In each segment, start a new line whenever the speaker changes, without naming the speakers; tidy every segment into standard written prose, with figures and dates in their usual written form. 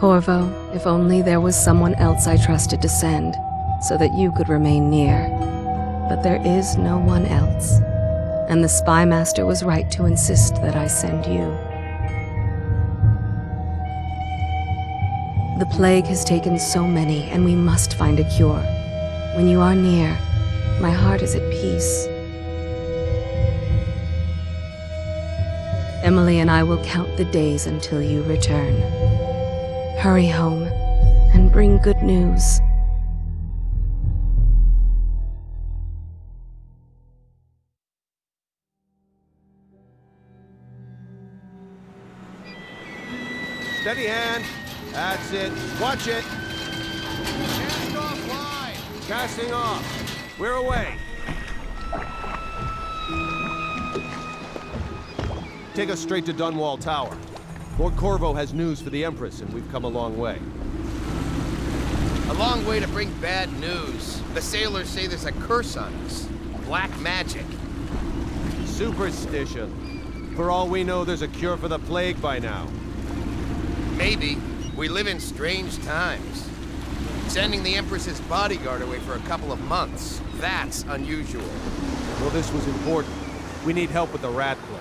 Corvo, if only there was someone else I trusted to send, so that you could remain near. But there is no one else, and the Spy Master was right to insist that I send you. The plague has taken so many, and we must find a cure. When you are near, my heart is at peace. Emily and I will count the days until you return. Hurry home, and bring good news.
Steady hand. That's it. Watch it. Cast off line. Casting off. We're away. Take us straight to Dunwall Tower. Lord Corvo has news for the Empress, and we've come a long way.
A long way to bring bad news. The sailors say there's a curse on us. Black magic.
Superstition. For all we know, there's a cure for the plague by now.
Maybe. We live in strange times. Sending the Empress's bodyguard away for a couple of months. That's unusual.
Well, this was important. We need help with the rat plague.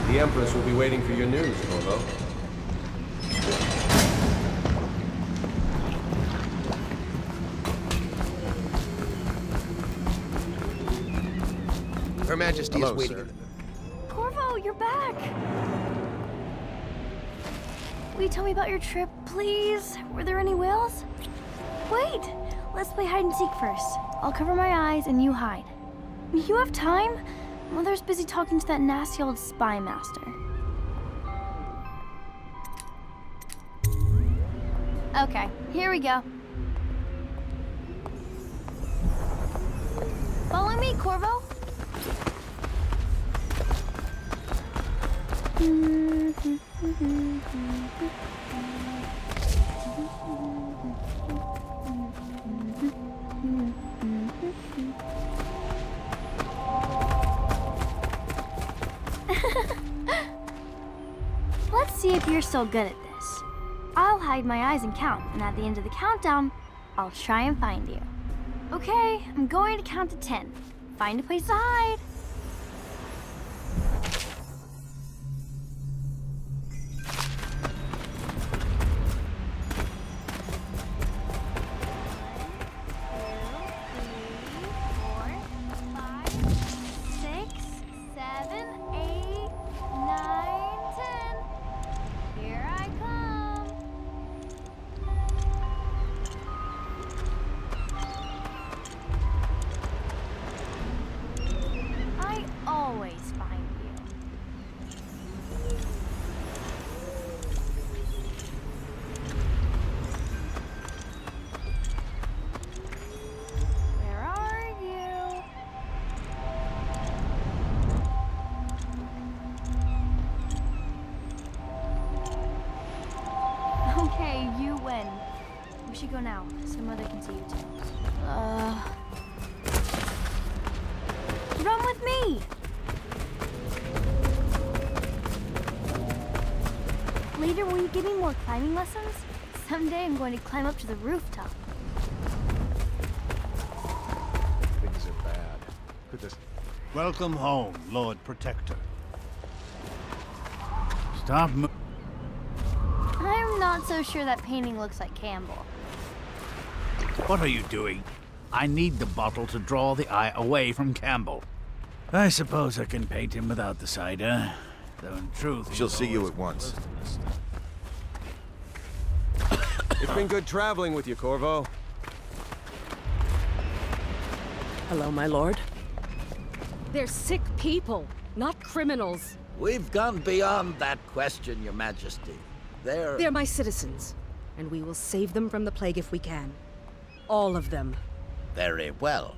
The Empress will be waiting for your news, Corvo.
Her Majesty
Hello,
is waiting.
Sir.
Corvo, you're back! Will you tell me about your trip, please? Were there any whales? Wait! Let's play hide and seek first. I'll cover my eyes and you hide. You have time? Mother's busy talking to that nasty old spy master. Okay, here we go. Follow me, Corvo. Let's see if you're still good at this. I'll hide my eyes and count, and at the end of the countdown, I'll try and find you. Okay, I'm going to count to 10. Find a place to hide. Okay, you win. We should go now, so Mother can see you too. Run with me! Later, will you give me more climbing lessons? Someday I'm going to climb up to the rooftop.
Things are bad. Could this
Welcome home, Lord Protector. Stop
I'm not so sure that painting looks like Campbell.
What are you doing? I need the bottle to draw the eye away from Campbell. I suppose I can paint him without the cider. Though in truth,
She'll see you at once.
Stuff.
It's been good traveling with you, Corvo.
Hello, my lord.
They're sick people, not criminals.
We've gone beyond that question, Your Majesty.
They're my citizens, and we will save them from the plague if we can. All of them.
Very well.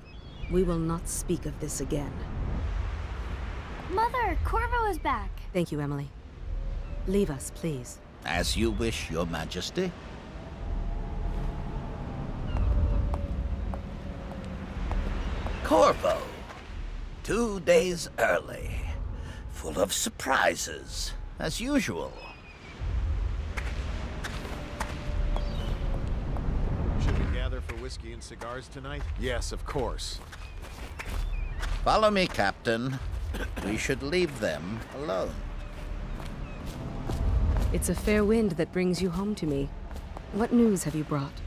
We will not speak of this again.
Mother, Corvo is back.
Thank you, Emily. Leave us, please.
As you wish, Your Majesty. Corvo. 2 days early. Full of surprises, as usual.
Should we gather for whiskey and cigars tonight?
Yes, of course.
Follow me, Captain. We should leave them alone.
It's a fair wind that brings you home to me. What news have you brought?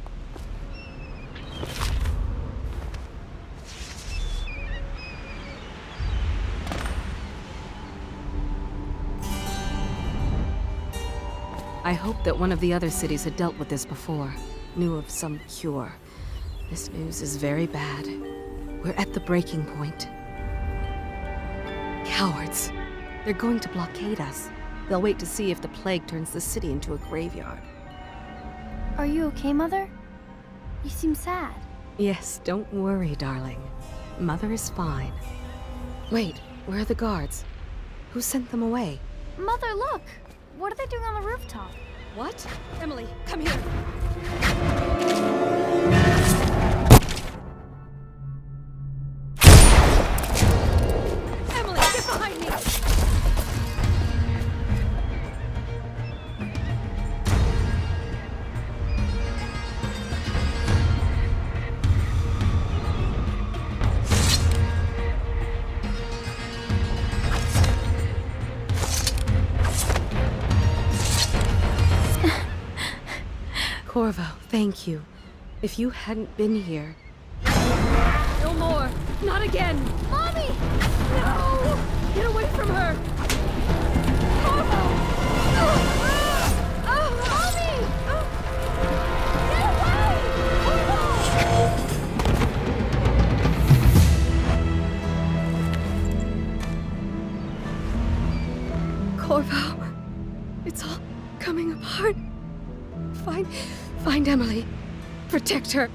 I hoped that one of the other cities had dealt with this before, knew of some cure. This news is very bad. We're at the breaking point. Cowards. They're going to blockade us. They'll wait to see if the plague turns the city into a graveyard.
Are you okay, Mother? You seem sad.
Yes, don't worry, darling. Mother is fine. Wait, where are the guards? Who sent them away?
Mother, look! What are they doing on the rooftop?
What? Emily, come here! Emily, get behind me! Corvo, thank you. If you hadn't been here... No more! Not again!
Mommy!
No! Get away from her! Corvo!
Mommy! Get away!
Corvo, it's all coming apart. Find Emily. Protect her.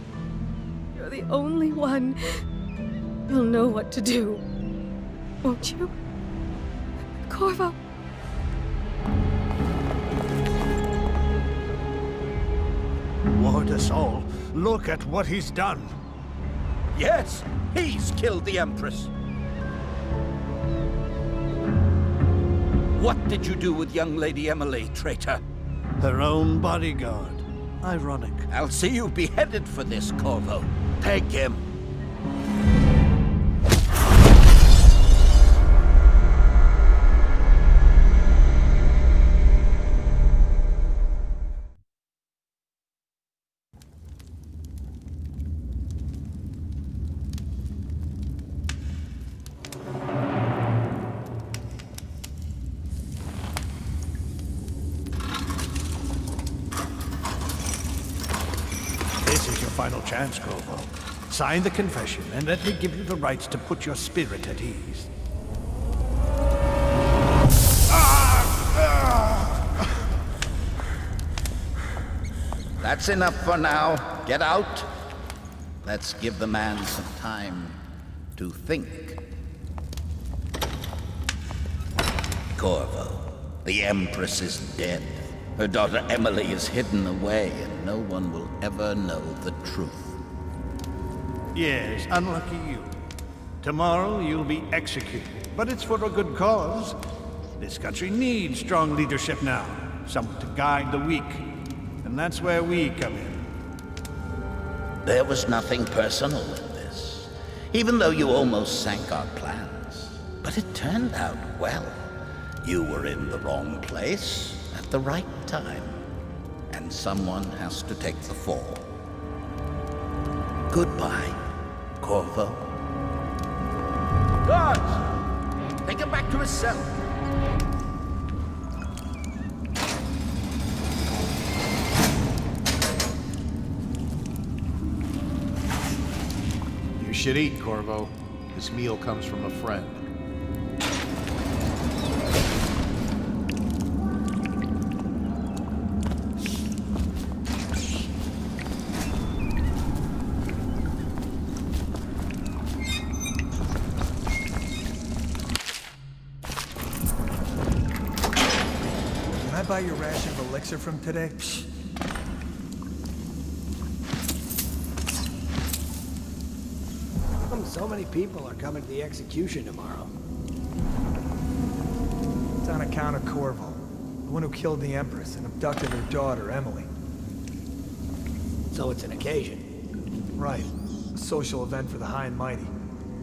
You're the only one. You'll know what to do. Won't you? Corvo.
Lord us all, look at what he's done.
Yes, he's killed the Empress. What did you do with young Lady Emily, traitor?
Her own bodyguard. Ironic.
I'll see you beheaded for this, Corvo. Take him.
This is your final chance, Corvo. Sign the confession, and let me give you the rights to put your spirit at ease.
That's enough for now. Get out. Let's give the man some time to think. Corvo, the Empress is dead. Her daughter Emily is hidden away, and no one will ever know the truth.
Yes, unlucky you. Tomorrow you'll be executed, but it's for a good cause. This country needs strong leadership now, someone to guide the weak. And that's where we come in.
There was nothing personal in this, even though you almost sank our plans. But it turned out well. You were in the wrong place at the right time. And someone has to take the fall. Goodbye, Corvo. Guards! Take him back to his cell.
You should eat, Corvo. This meal comes from a friend.
Can I buy your ration of elixir from today?
So many people are coming to the execution tomorrow.
It's on account of Corvo, the one who killed the Empress and abducted her daughter, Emily.
So it's an occasion.
Right. A social event for the high and mighty.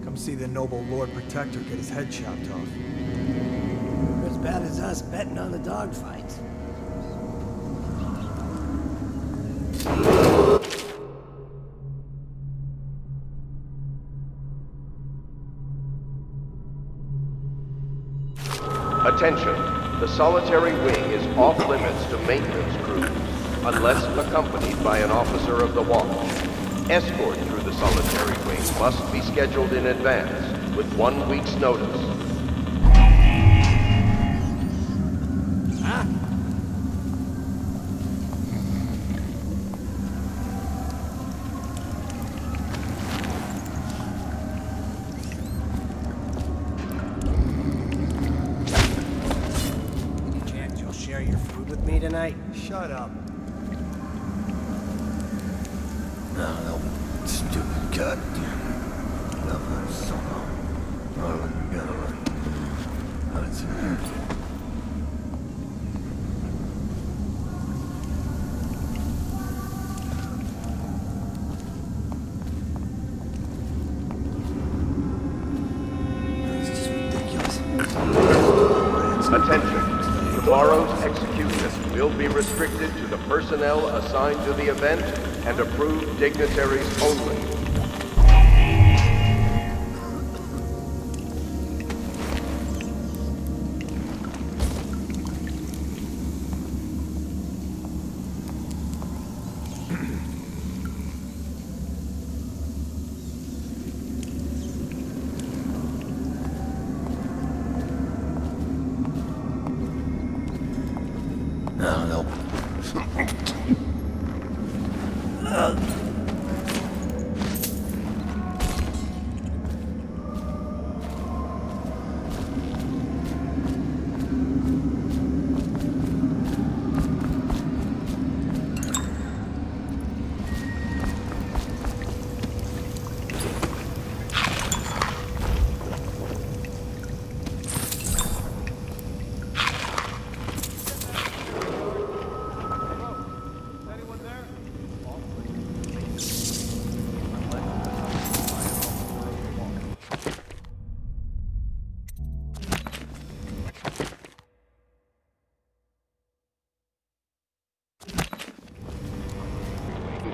Come see the noble Lord Protector get his head chopped off.
You're as bad as us betting on the dogfights.
Attention, the solitary wing is off limits to maintenance crews, unless accompanied by an officer of the watch. Escort through the solitary wing must be scheduled in advance, with 1 week's notice.
Tonight.
Shut up.
No, stupid goddamn. It's just ridiculous.
Attention, tomorrow's execution will be restricted to the personnel assigned to the event and approved dignitaries only.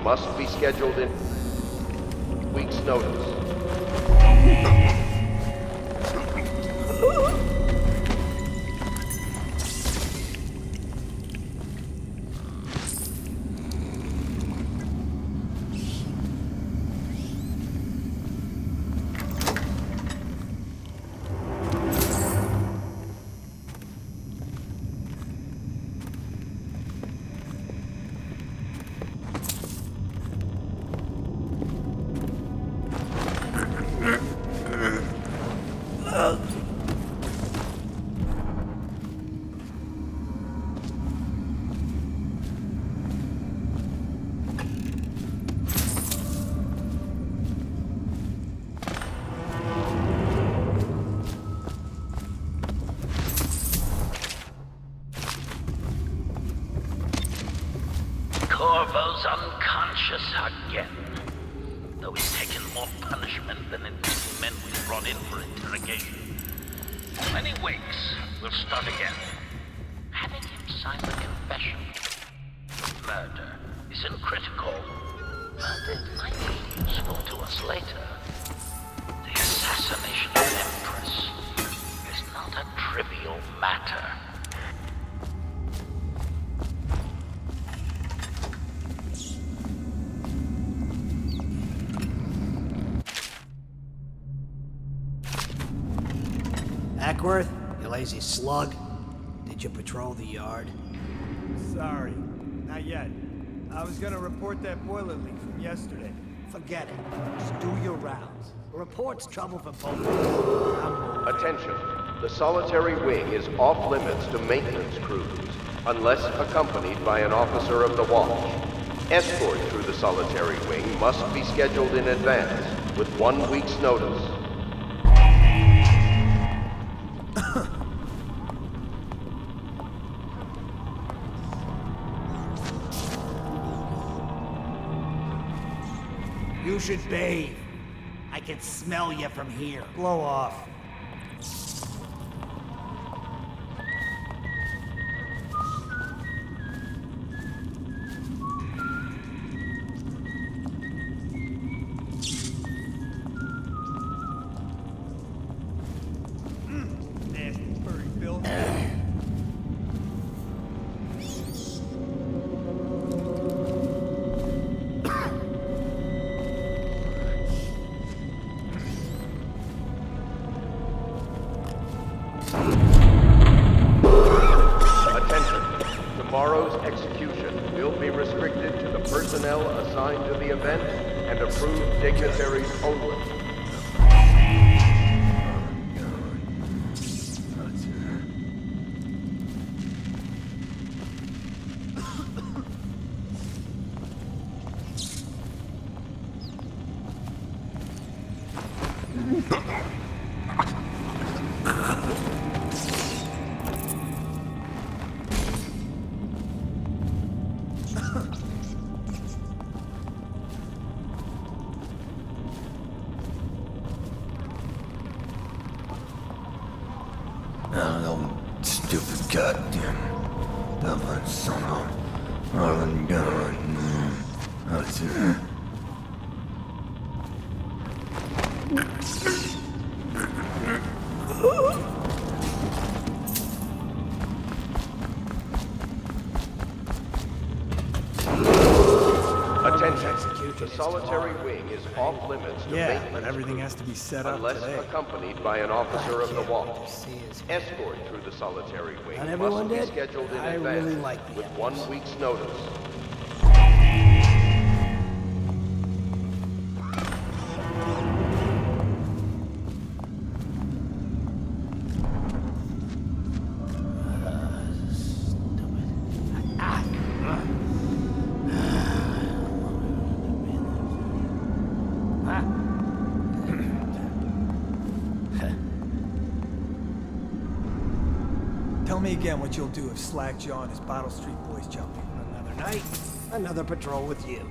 Must be scheduled in week's notice.
Corvo's unconscious again. Though he's taken more punishment than in 2 men we brought in for interrogation.
When he wakes, we'll start again. Having him sign the confession. Murder isn't critical, but it might be useful to us later. The assassination of an Empress is not a trivial matter.
Ackworth, you lazy slug. Did you patrol the yard?
Sorry, not yet. I was gonna report that boiler leak from yesterday.
Forget it. Just do your rounds. A report's trouble for both.
Attention. The solitary wing is off limits to maintenance crews, unless accompanied by an officer of the watch. Escort through the solitary wing must be scheduled in advance, with 1 week's notice.
You should bathe. I can smell you from here.
Blow off. Nasty furry filth.
Tomorrow's execution will be restricted to the personnel assigned to the event and approved dignitaries only.
Stupid goddamn Dublin son of Arlen God.
Attention. The solitary wing is off limits to
Yeah,
maintenance
but everything has to be set up
unless
today.
accompanied by an officer of the watch. Escort through the solitary wing
Not everyone
must be
did?
scheduled in
I
advance
really like the
with 1 week's notice.
Tell me again what you'll do if Slackjaw and his Bottle Street boys jump in.
Another night, another patrol with you.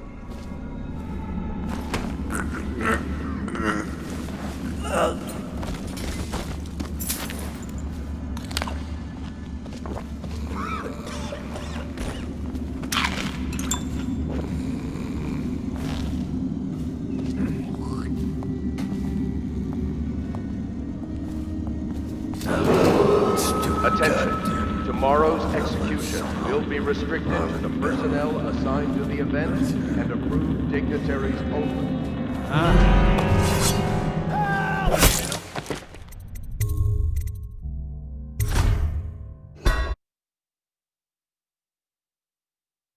Attention. Tomorrow's execution will be restricted to the personnel assigned to the event and approved dignitaries only.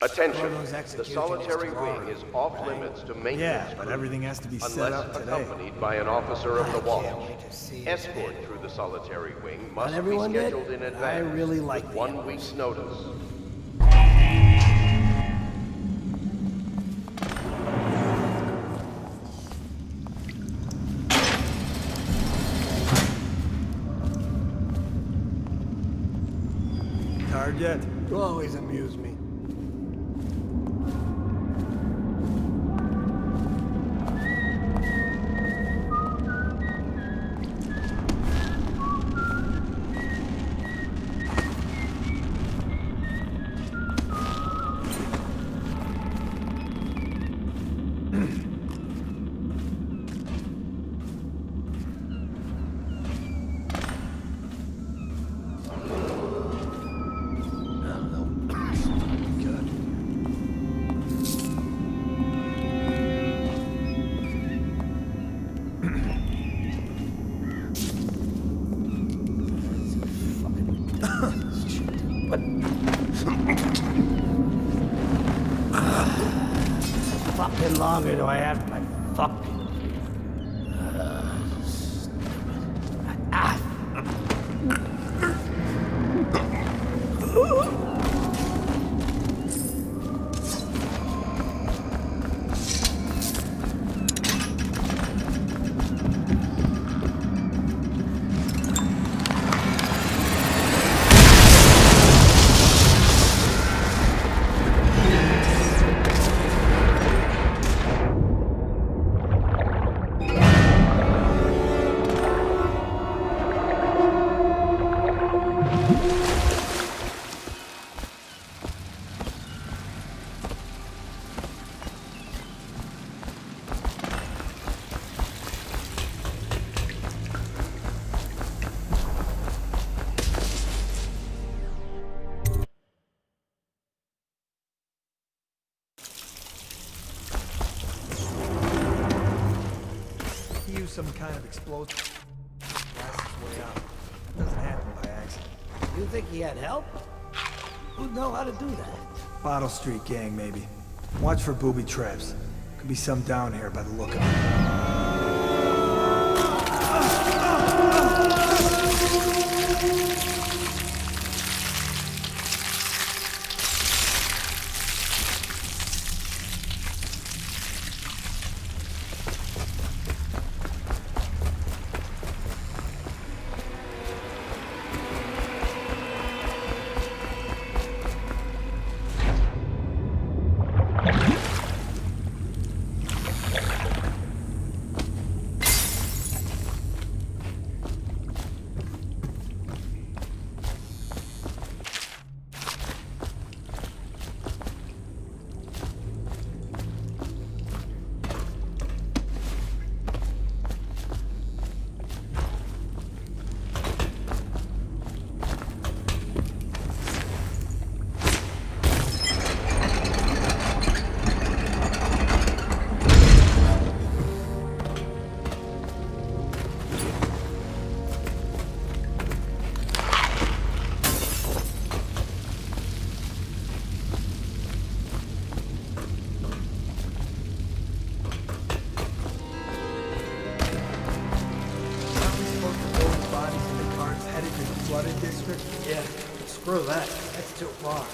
Attention. The solitary wing is off limits to maintenance.
Yeah, but everything has to be set up
unless
today.
accompanied by an officer of the watch. Escort through the solitary wing must be
everyone did?
scheduled in
I
advance
really like
with
the
1 week's notice.
Tired yet?
You always amuse me. Fucking longer do I have my fucking...
Some kind of explosive. Blast his way out. Doesn't happen by accident.
You think he had help? Who'd know how to do that?
Bottle Street gang, maybe. Watch for booby traps. Could be some down here by the look of it.
Yeah, screw that. That's too far.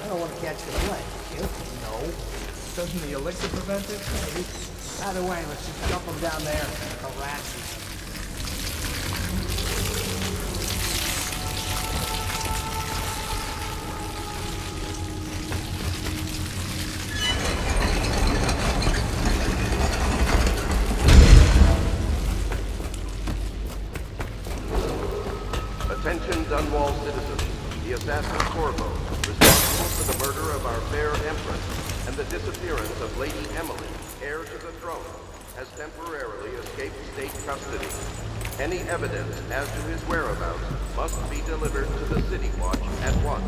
I don't want to catch the plague, you?
No. Doesn't the elixir prevent it?
Maybe. Either way, let's just dump them down there and harass them.
Attention Dunwall citizens. The assassin Corvo, responsible for the murder of our fair Empress and the disappearance of Lady Emily, heir to the throne, has temporarily escaped state custody. Any evidence as to his whereabouts must be delivered to the City Watch at once.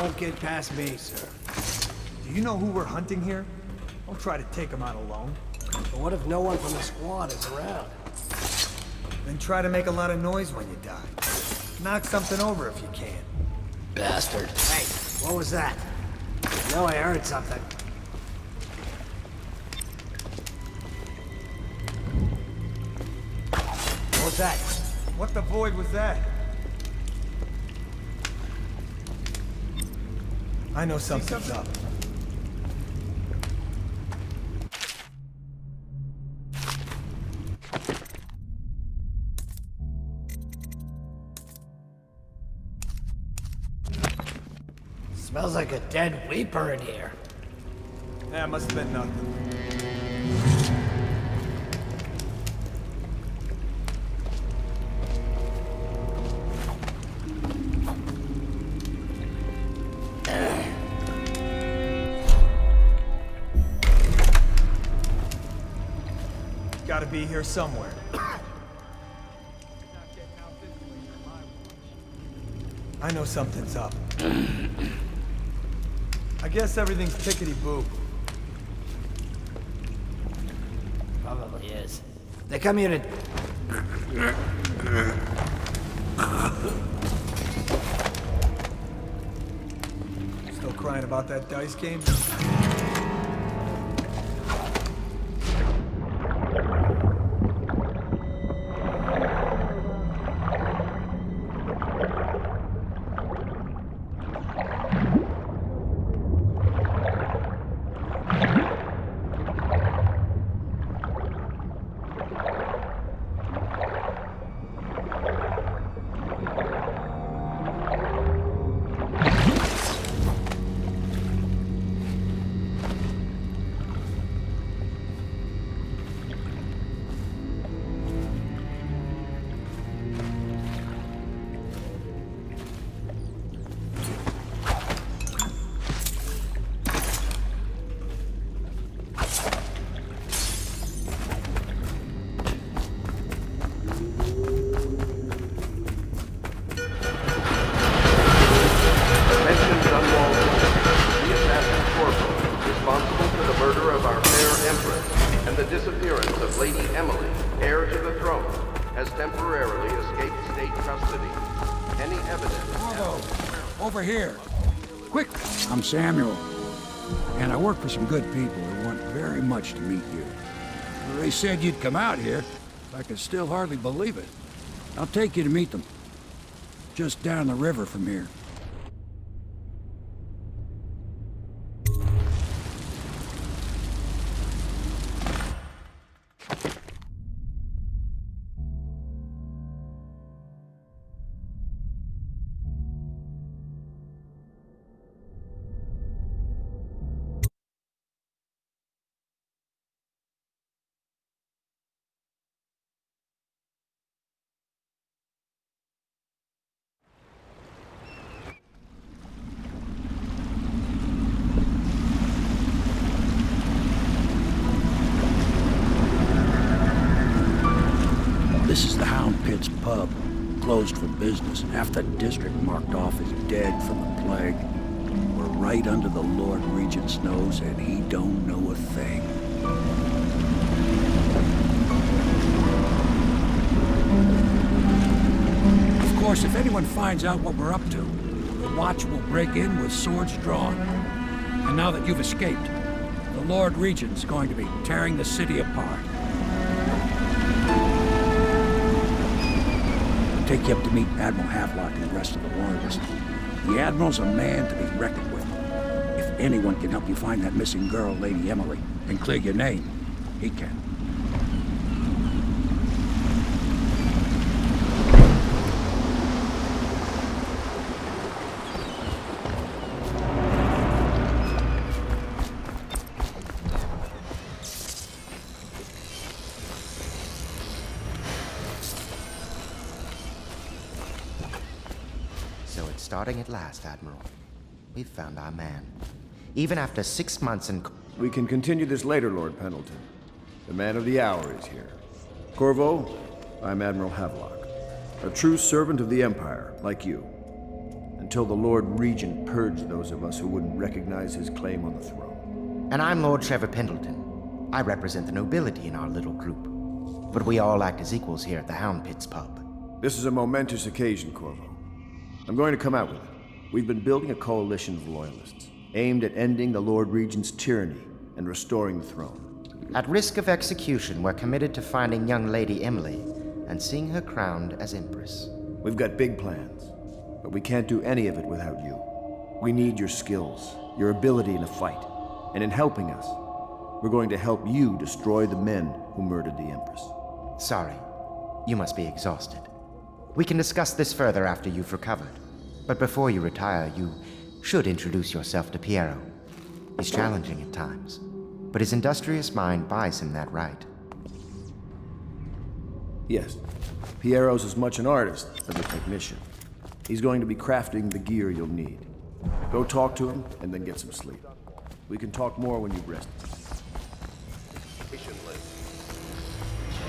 won't get past me, sir.
Do you know who we're hunting here? Don't try to take him out alone.
But what if no one from the squad is around?
Then try to make a lot of noise when you die. Knock something over if you can.
Bastard. Hey, what was that? I know I heard something. What was that?
What the void was that? I know something's up.
Smells like a dead weeper in here.
Yeah, must have been nothing. Gotta be here somewhere. I know something's up. I guess everything's tickety-boo.
Probably is. They come here to...
Still crying about that dice game?
Over here. Quick! I'm Samuel, and I work for some good people who want very much to meet you. They said you'd come out here. I can still hardly believe it. I'll take you to meet them. Just down the river from here. This is the Hound Pit's pub, closed for business. Half the district marked off as dead from the plague. We're right under the Lord Regent's nose, and he don't know a thing. Of course, if anyone finds out what we're up to, the Watch will break in with swords drawn. And now that you've escaped, the Lord Regent's going to be tearing the city apart. Take you up to meet Admiral Havelock and the rest of the warriors. The Admiral's a man to be reckoned with. If anyone can help you find that missing girl, Lady Emily, and clear your name, he can.
So it's starting at last, Admiral. We've found our man. Even after 6 months in...
We can continue this later, Lord Pendleton. The man of the hour is here. Corvo, I'm Admiral Havelock. A true servant of the Empire, like you. And
until the Lord Regent purged those of us who wouldn't recognize his claim on the throne.
And I'm Lord Trevor Pendleton. I represent the nobility in our little group. But we all act as equals here at the Hound Pits pub.
This is a momentous occasion, Corvo. I'm going to come out with it. We've been building a coalition of loyalists, aimed at ending the Lord Regent's tyranny and restoring the throne.
At risk of execution, we're committed to finding young Lady Emily and seeing her crowned as Empress.
We've got big plans, but we can't do any of it without you. We need your skills, your ability in a fight, and in helping us, we're going to help you destroy the men who murdered the Empress.
Sorry, you must be exhausted. We can discuss this further after you've recovered. But before you retire, you should introduce yourself to Piero. He's challenging at times, but his industrious mind buys him that right.
Yes, Piero's as much an artist as a technician. He's going to be crafting the gear you'll need. Go talk to him, and then get some sleep. We can talk more when you've rested.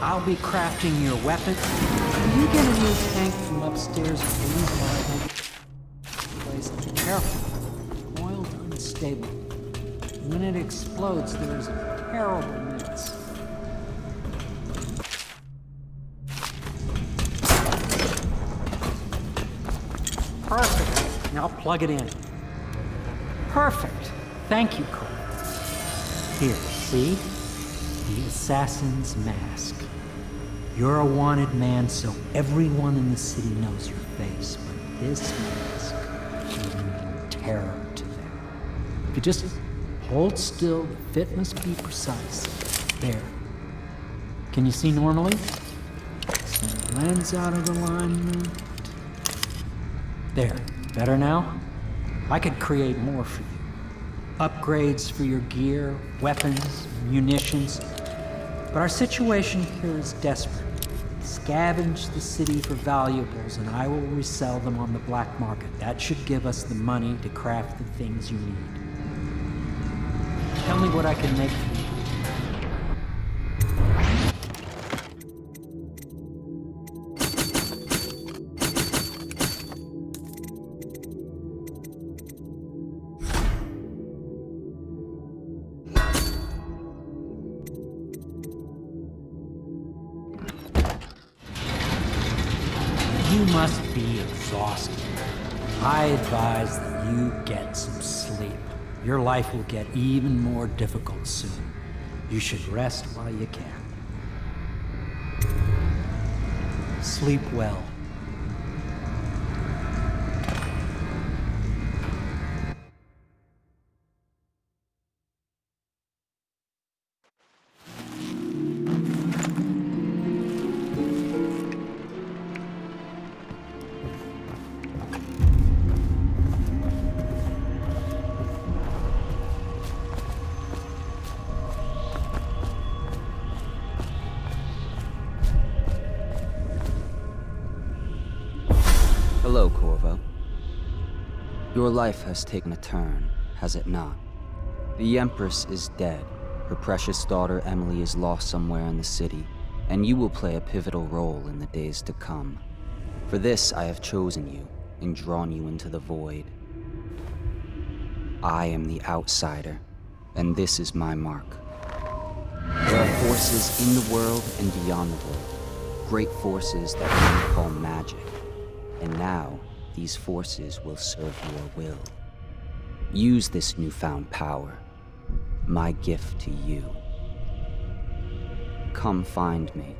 I'll be crafting your weapon. Can you get a new tank from upstairs, please? Place. Careful. Oiled unstable. When it explodes, there's a terrible mess. Perfect. Now plug it in. Perfect. Thank you, Cole. Here, see? The assassin's mask. You're a wanted man, so everyone in the city knows your face, but this mask will mean terror to them. If you just hold still, the fit must be precise. There. Can you see normally? Some lens out of alignment. There. Better now? I could create more for you. Upgrades for your gear, weapons, munitions. But our situation here is desperate. Scavenge the city for valuables, and I will resell them on the black market. That should give us the money to craft the things you need. Tell me what I can make for you. You must be exhausted. I advise that you get some sleep. Your life will get even more difficult soon. You should rest while you can. Sleep well.
Hello, Corvo. Your life has taken a turn, has it not? The Empress is dead. Her precious daughter Emily is lost somewhere in the city, and you will play a pivotal role in the days to come. For this, I have chosen you and drawn you into the void. I am the outsider, and this is my mark. There are forces in the world and beyond the world, great forces that we call magic. And now, these forces will serve your will. Use this newfound power, my gift to you. Come find me.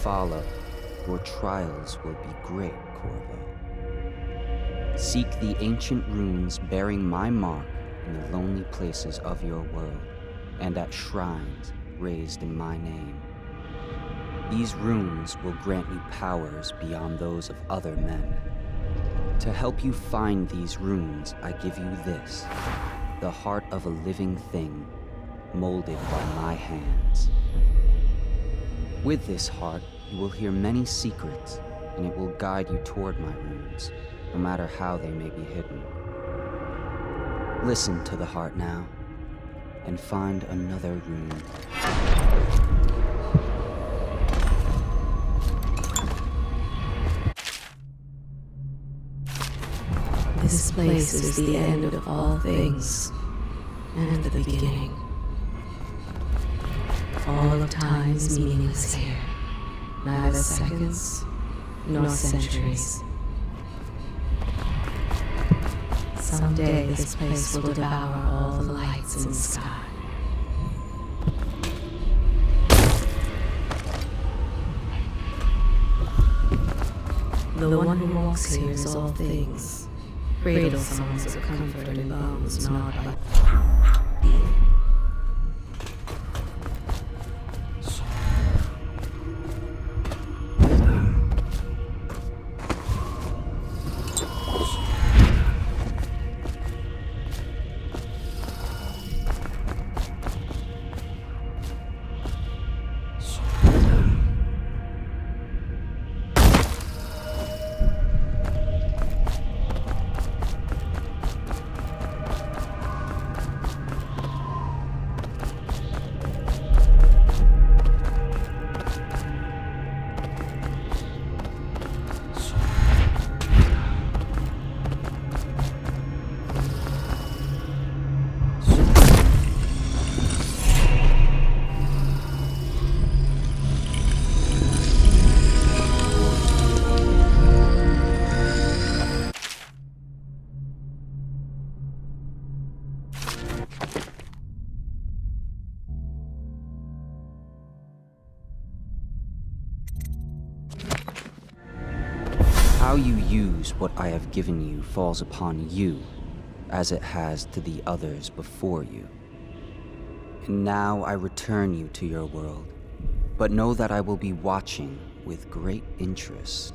follow, your trials will be great, Corvo. Seek the ancient runes bearing my mark in the lonely places of your world, and at shrines raised in my name. These runes will grant you powers beyond those of other men. To help you find these runes, I give you this, the heart of a living thing, molded by my hands. With this heart, you will hear many secrets, and it will guide you toward my runes, no matter how they may be hidden. Listen to the heart now, and find another rune.
This place is the end of all things, and the beginning. All of time is meaningless here, neither seconds nor centuries. Someday this place will devour all the lights in the sky. The one who walks here is all things. Cradle songs of comfort and bones gnawed by
How you use what I have given you falls upon you, as it has to the others before you. And now I return you to your world, but know that I will be watching with great interest.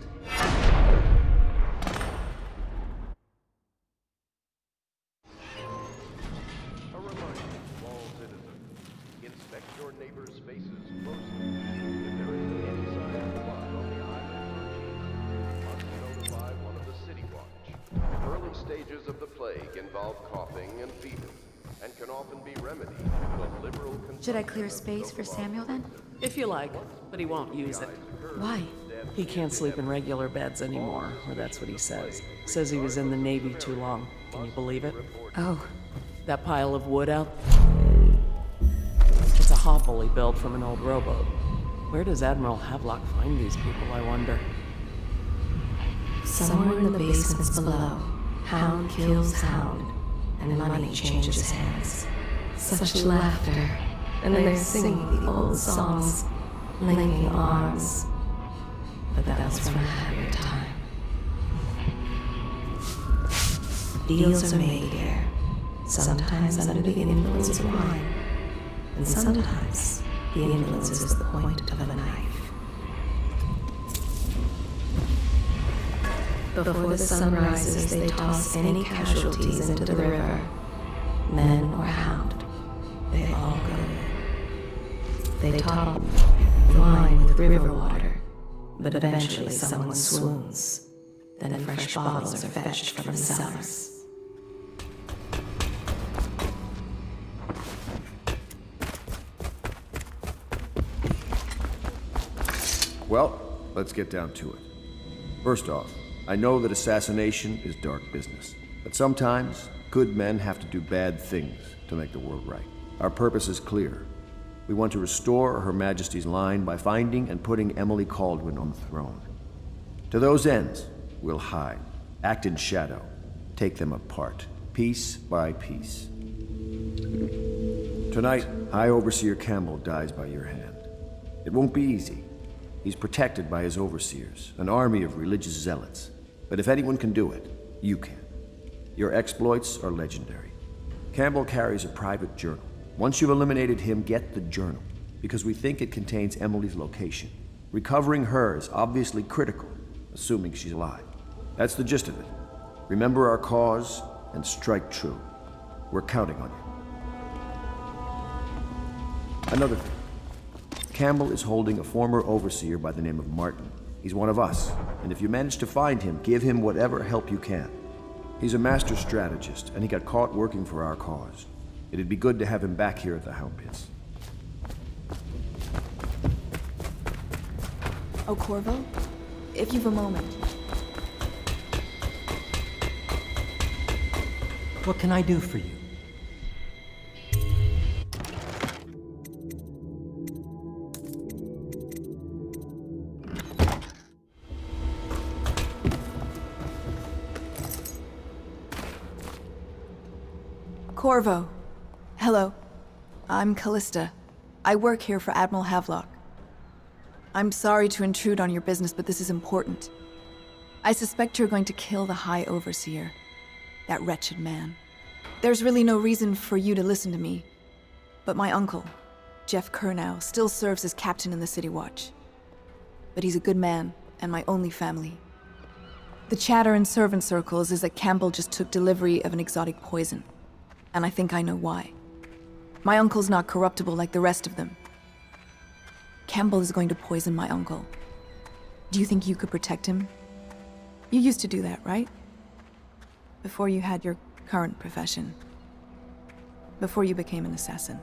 Stages of the plague involve coughing and fever, and can often be remedied with a liberal consumption.
Should I clear space for Samuel then?
If you like, but he won't use it.
Why?
He can't sleep in regular beds anymore, or that's what he says. Says he was in the Navy too long. Can you believe it?
Oh.
That pile of wood out? It's a hovel he built from an old rowboat. Where does Admiral Havelock find these people, I wonder?
Somewhere in the basements below, hound kills hound, and money changes hands. Such laughter, and they're singing the old songs, linking arms. But that was from a happier time. Deals are made here, sometimes under the influence of wine, and sometimes the influence is the point of a knife. Before the sun rises, they toss any casualties into the river. Men or hound, they all go. They top the wine with river water, but eventually someone swoons. Then fresh bottles are fetched from the cellars.
Well, let's get down to it. First off, I know that assassination is dark business, but sometimes good men have to do bad things to make the world right. Our purpose is clear. We want to restore Her Majesty's line by finding and putting Emily Kaldwin on the throne. To those ends, we'll hide, act in shadow, take them apart, piece by piece. Tonight, High Overseer Campbell dies by your hand. It won't be easy, He's protected by his overseers, an army of religious zealots. But if anyone can do it, you can. Your exploits are legendary. Campbell carries a private journal. Once you've eliminated him, get the journal, because we think it contains Emily's location. Recovering her is obviously critical, assuming she's alive. That's the gist of it. Remember our cause and strike true. We're counting on you. Another thing. Campbell is holding a former overseer by the name of Martin. He's one of us, and if you manage to find him, give him whatever help you can. He's a master strategist, and he got caught working for our cause. It'd be good to have him back here at the Hound Pits.
Oh, Corvo, if you've a moment.
What can I do for you?
Corvo. Hello. I'm Callista. I work here for Admiral Havelock. I'm sorry to intrude on your business, but this is important. I suspect you're going to kill the High Overseer. That wretched man. There's really no reason for you to listen to me. But my uncle, Jeff Kernow, still serves as captain in the City Watch. But he's a good man, and my only family. The chatter in servant circles is that Campbell just took delivery of an exotic poison. And I think I know why. My uncle's not corruptible like the rest of them. Campbell is going to poison my uncle. Do you think you could protect him? You used to do that, right? Before you had your current profession. Before you became an assassin.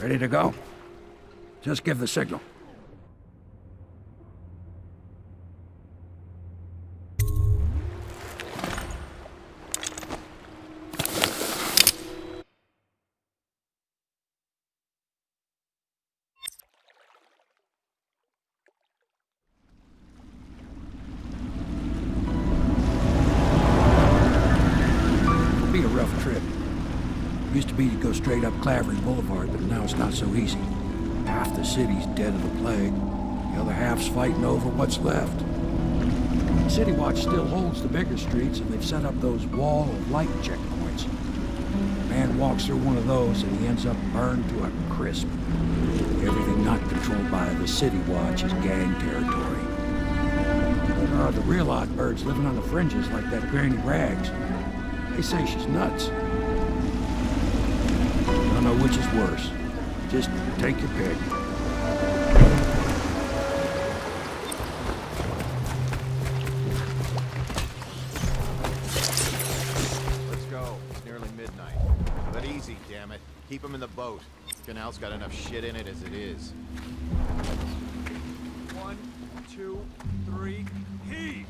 Ready to go? Just give the signal. It'll be a rough trip. Used to be to go straight up Clavering Boulevard, but now it's not so easy. Half the city's dead of the plague. The other half's fighting over what's left. City Watch still holds the bigger streets, and they've set up those wall of light checkpoints. A man walks through one of those, and he ends up burned to a crisp. Everything not controlled by the City Watch is gang territory. There are the real odd birds living on the fringes like that Granny Rags. They say she's nuts. I don't know which is worse. Just take your pick.
Let's go. It's nearly midnight. But easy, damn it. Keep them in the boat. Canal's got enough shit in it as it is.
1, 2, 3, heave!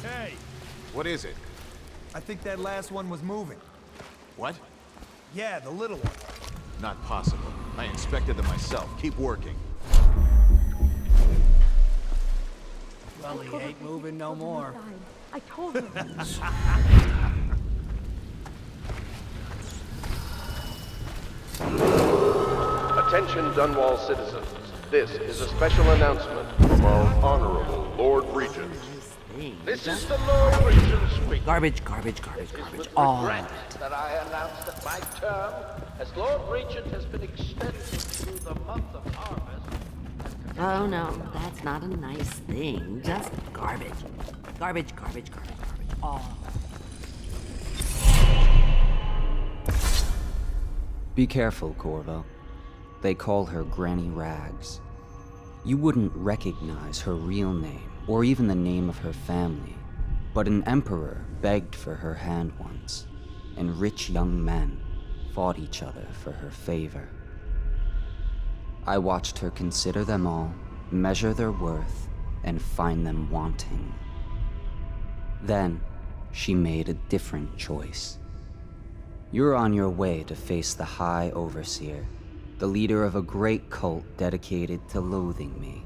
Hey!
What is it?
I think that last one was moving.
What?
Yeah, the little one.
Not possible. I inspected them myself. Keep working.
Well, he ain't moving no more.
I told him.
Attention Dunwall citizens. This is a special announcement from our Honorable Lord Regent. This is the Lord Regent speaking.
Garbage.
With
All
regret that I announce that my term as Lord Regent has been extended through the month of harvest and
Oh no, that's not a nice thing. Just garbage. Garbage, garbage, garbage, garbage. All.
Be careful, Corvo. They call her Granny Rags. You wouldn't recognize her real name, or even the name of her family, but an emperor begged for her hand once, and rich young men fought each other for her favor. I watched her consider them all, measure their worth, and find them wanting. Then, she made a different choice. You're on your way to face the High Overseer, the leader of a great cult dedicated to loathing me.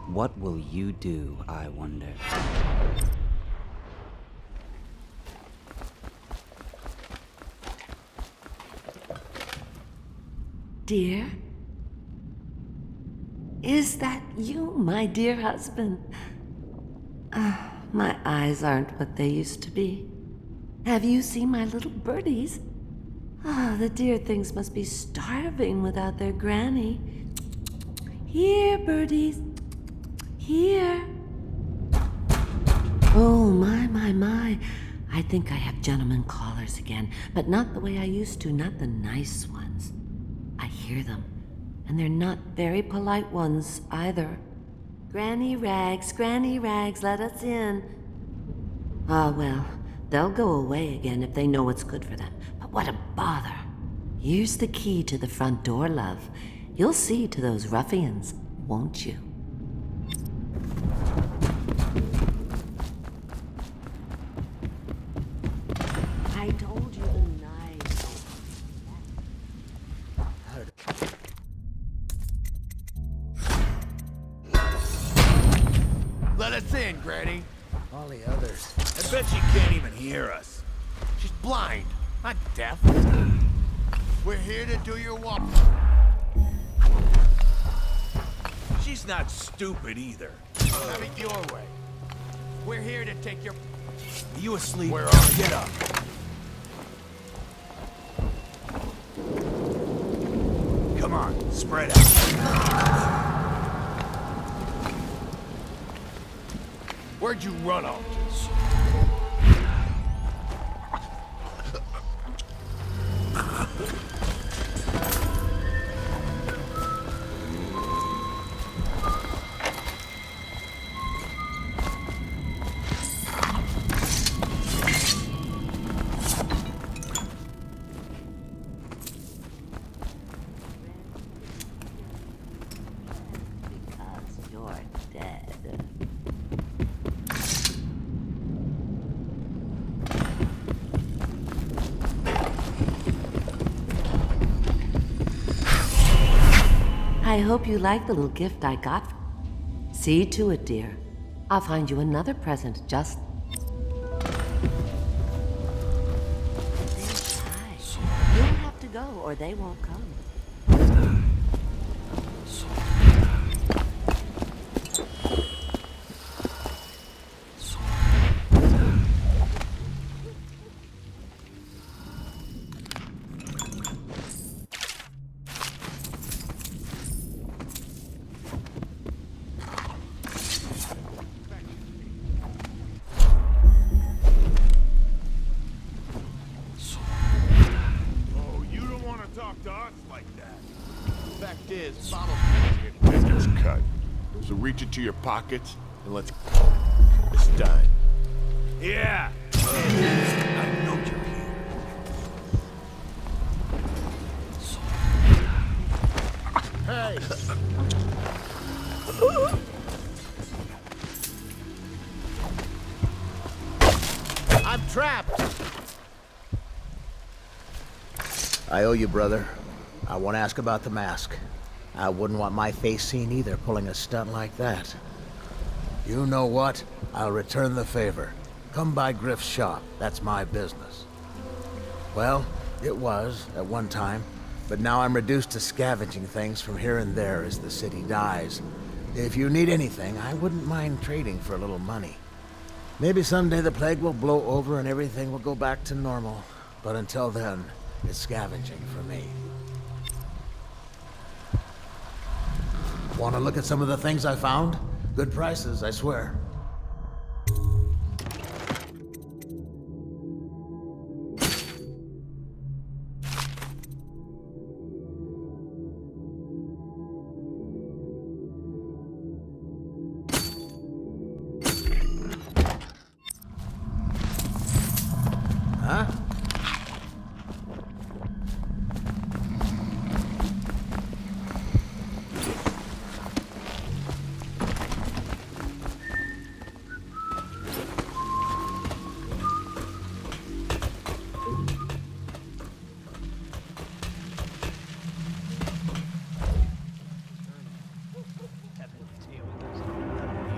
What will you do, I wonder?
Dear? Is that you, my dear husband? My eyes aren't what they used to be. Have you seen my little birdies? The dear things must be starving without their granny. Here, birdies. Here. Oh, my. I think I have gentlemen callers again, but not the way I used to, not the nice ones. I hear them, and they're not very polite ones either. Granny Rags, let us in. Ah, well, they'll go away again if they know what's good for them. But what a bother. Here's the key to the front door, love. You'll see to those ruffians, won't you? I told you the nice.
Let us in, Granny.
All the others.
I bet she can't even hear us.
She's blind, not deaf. We're here to do your walk.
She's not stupid either.
Have it your way. We're here to take your...
Are you asleep?
We're on.
Get up. Come on, spread out.
Where'd you run off to?
Because you're dead. I hope you like the little gift I got. See to it, dear. I'll find you another present just... You'll have to go, or they won't come.
Talk to us like that.
Fact is, bottle business cut. So reach into your pockets and let's this done.
Yeah. I know you're here.
Hey! I'm trapped!
I owe you, brother. I won't ask about the mask. I wouldn't want my face seen either, pulling a stunt like that. You know what? I'll return the favor. Come by Griff's shop. That's my business. Well, it was, at one time, but now I'm reduced to scavenging things from here and there as the city dies. If you need anything, I wouldn't mind trading for a little money. Maybe someday the plague will blow over and everything will go back to normal. But until then, it's scavenging for me. Want to look at some of the things I found? Good prices, I swear. Huh?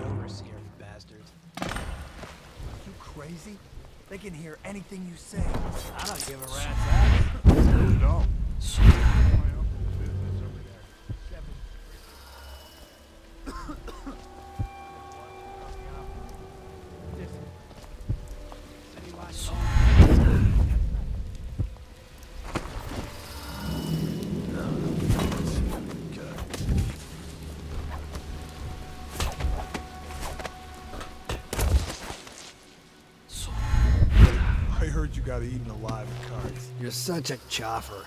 Overseer bastards. You crazy? They can hear anything you say. I don't give a rat's ass. You don't. I heard you got eaten alive in cards. You're such a choffer.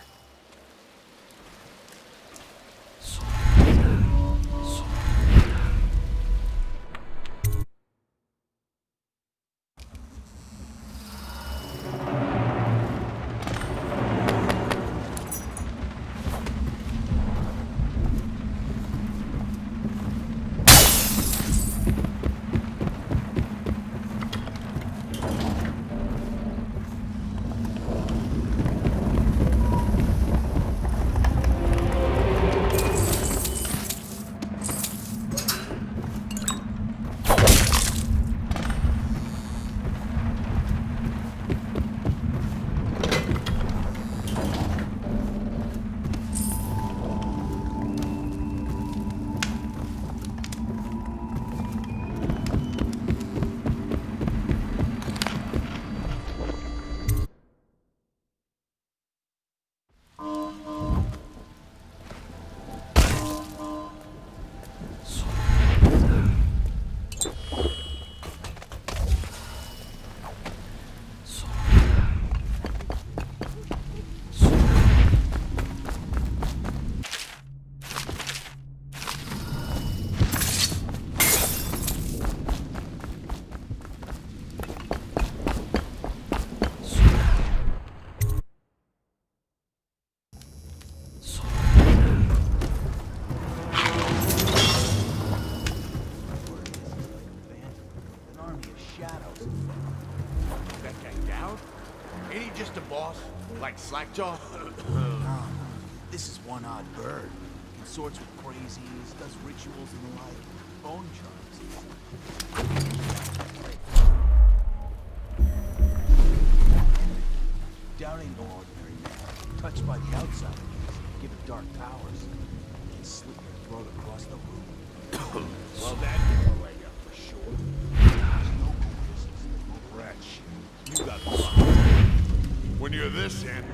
Like Slackjaw?
No, this is one odd bird. Consorts with crazies, does rituals and the like. Bone charms. Doubt ain't no ordinary man. Touched by the outside, give it dark powers. Can slit your throat across the room.
Well, that gives a leg up for sure.
There's no coincidence that no rat shit.
You got luck. When you're this in.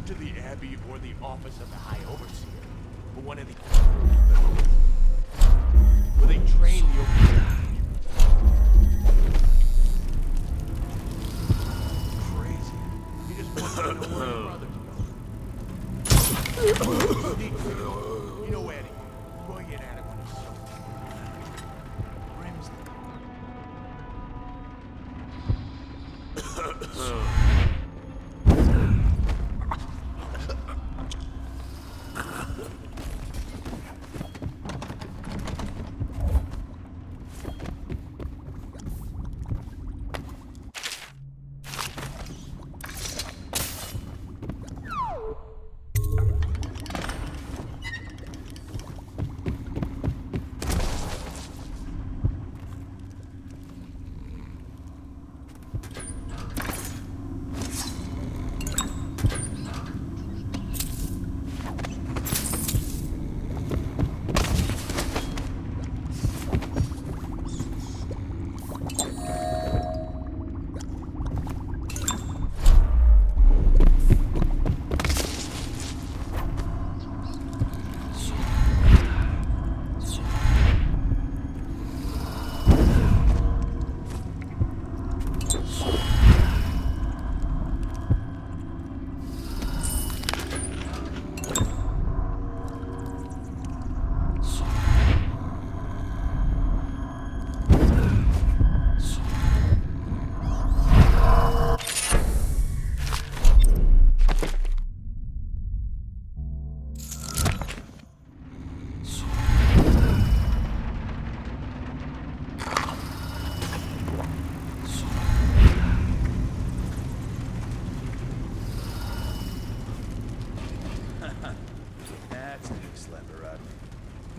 To the Abbey or the office of the High Overseer, but one of the where they train the Overseer. Crazy. He just wants to know where his brother's going. You know Eddie. Go get at him when he's so.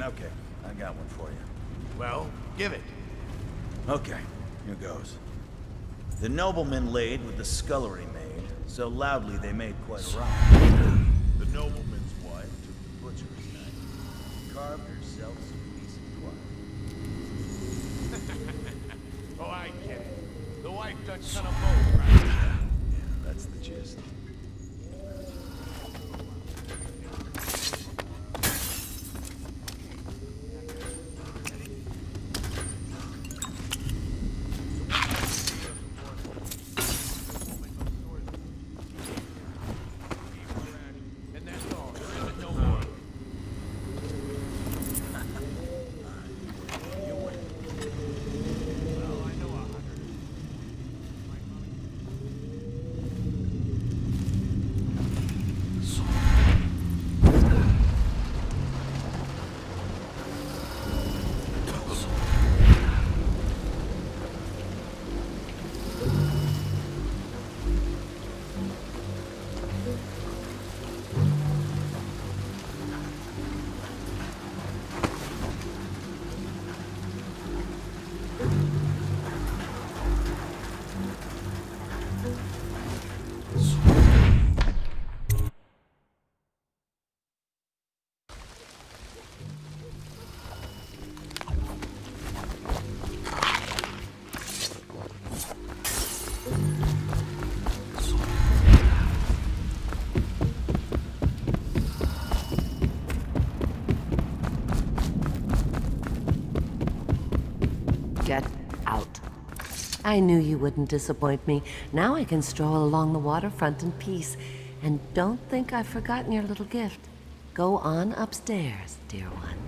Okay, I got one for you.
Well, give it.
Okay, here goes. The nobleman laid with the scullery maid, so loudly they made quite a row. The nobleman's wife took the butcher's knife and carved herself some decent twat.
Oh, I get it. The wife done cut them both, right?
Yeah, that's the gist.
Get out. I knew you wouldn't disappoint me. Now I can stroll along the waterfront in peace. And don't think I've forgotten your little gift. Go on upstairs, dear one.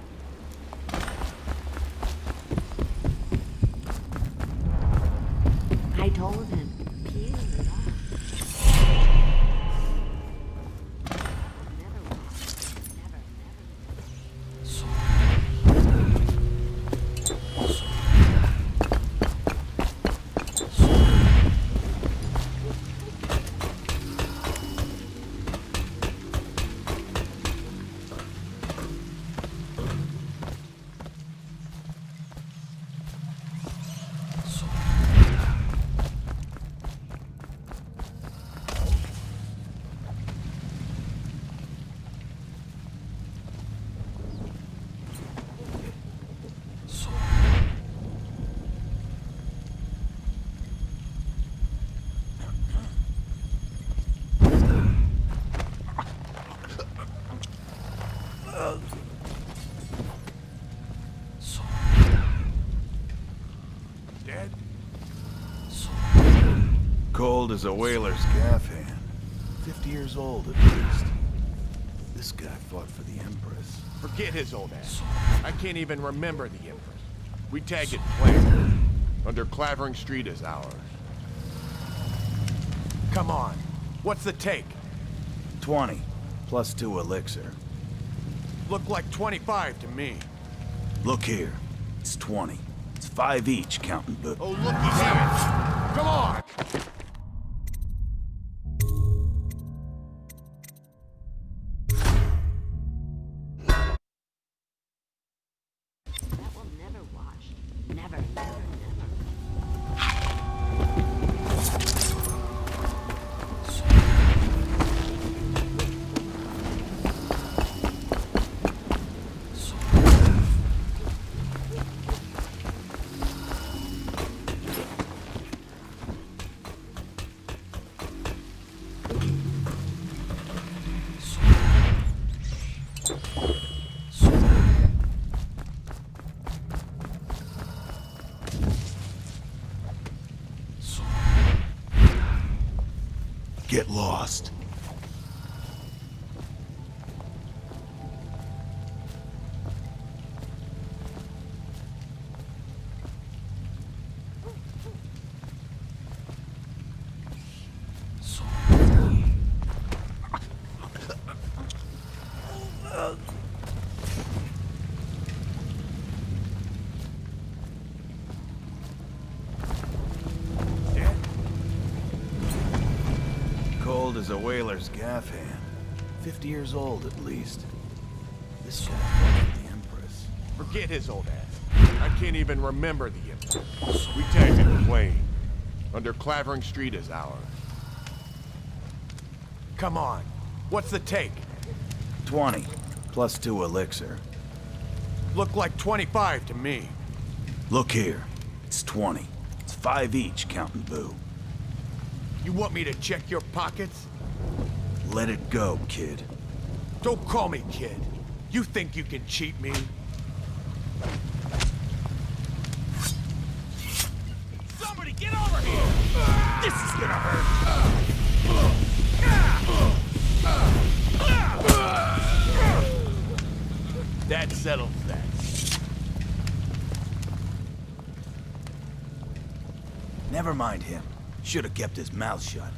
I told him. Peel it off.
Dead?
Cold as a whaler's gaff hand. 50 years old at least. This guy fought for the Empress.
Forget his old ass. I can't even remember the Empress. We tagged it plain. Under Clavering Street is ours. Come on. What's the take?
20, plus 2 elixir.
Looked like 25 to me.
Look here. It's 20. It's 5 each, counting good.
Oh, looky here. Come on!
That will never wash. Never, never, never.
Get lost. Cold as a whaler's gaff hand. 50 years old at least. This guy fought for the Empress.
Forget his old ass. I can't even remember the Emperor. We take it plain. Under Clavering Street is ours. Come on. What's the take?
20, plus 2 elixir.
Look like 25 to me.
Look here. It's 20. It's 5 each, counting Boo.
You want me to check your pockets?
Let it go, kid.
Don't call me kid. You think you can cheat me?
Somebody get over here! This is gonna hurt!
That settles that.
Never mind him. Should have kept his mouth shut.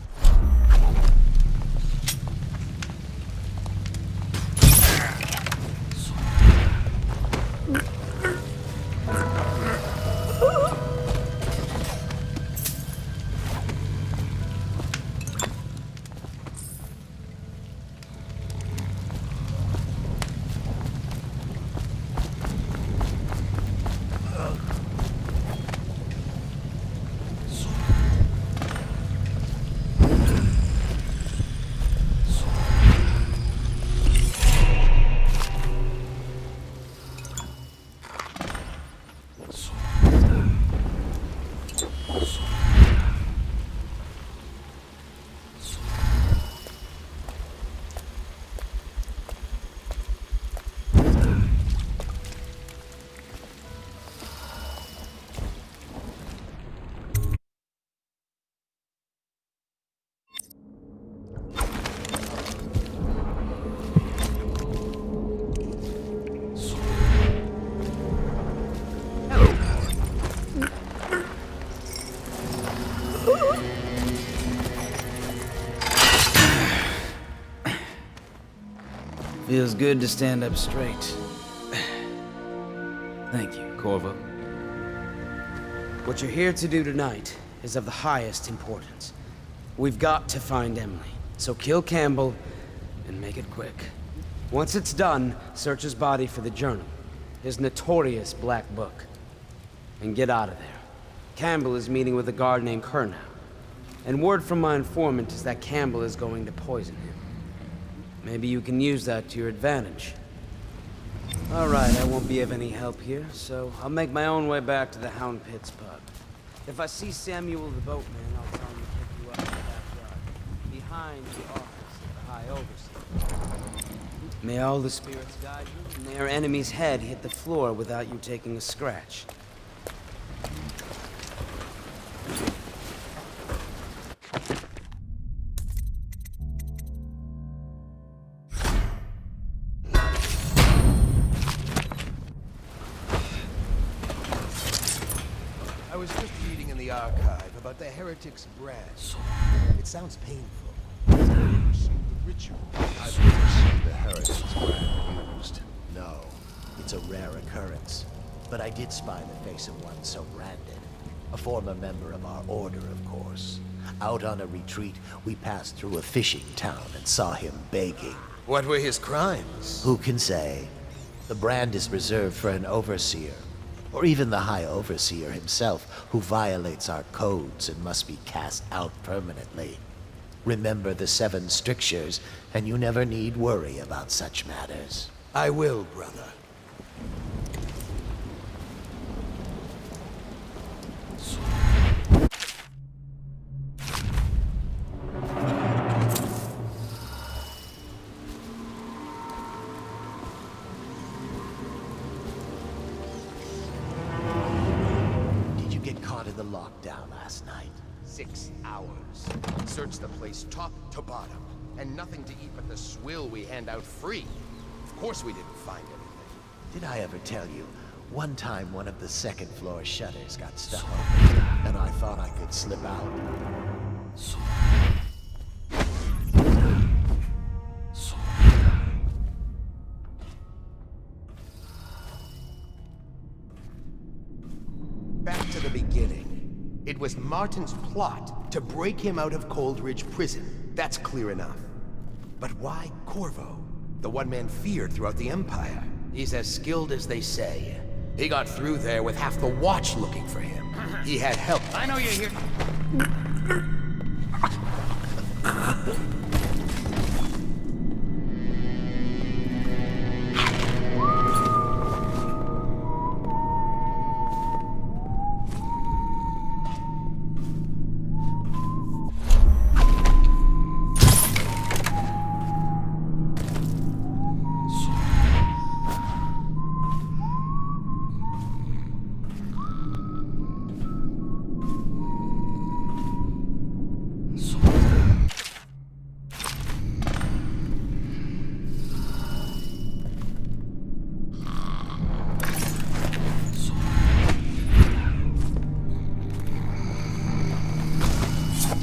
Feels good to stand up straight. Thank you, Corvo. What you're here to do tonight is of the highest importance. We've got to find Emily, so kill Campbell and make it quick. Once it's done, search his body for the journal, his notorious black book, and get out of there. Campbell is meeting with a guard named Kernow, and word from my informant is that Campbell is going to poison him. Maybe you can use that to your advantage. All right, I won't be of any help here, so I'll make my own way back to the Hound Pits pub. If I see Samuel the boatman, I'll tell him to pick you up in the backyard, behind the office of the High Overseer. May all the spirits guide you, and may our enemy's head hit the floor without you taking a scratch.
I was just reading in the archive about the Heretics' brand. It sounds painful. Have you ever seen the ritual?
I've never seen the Heretics brand used. No, it's a rare occurrence. But I did spy the face of one so branded. A former member of our order, of course. Out on a retreat, we passed through a fishing town and saw him begging.
What were his crimes?
Who can say? The brand is reserved for an overseer, or even the High Overseer himself, who violates our codes and must be cast out permanently. Remember the 7 strictures, and you never need worry about such matters.
I will, brother.
The lockdown last night.
6 hours. Searched the place top to bottom, and nothing to eat but the swill we hand out free. Of course we didn't find anything.
Did I ever tell you, one time one of the second floor shutters got stuck open, and I thought I could slip out?
Back to the beginning. It was Martin's plot to break him out of Coldbridge prison. That's clear enough. But why Corvo? The one man feared throughout the Empire. He's as skilled as they say. He got through there with half the watch looking for him. He had help.
I know you're here.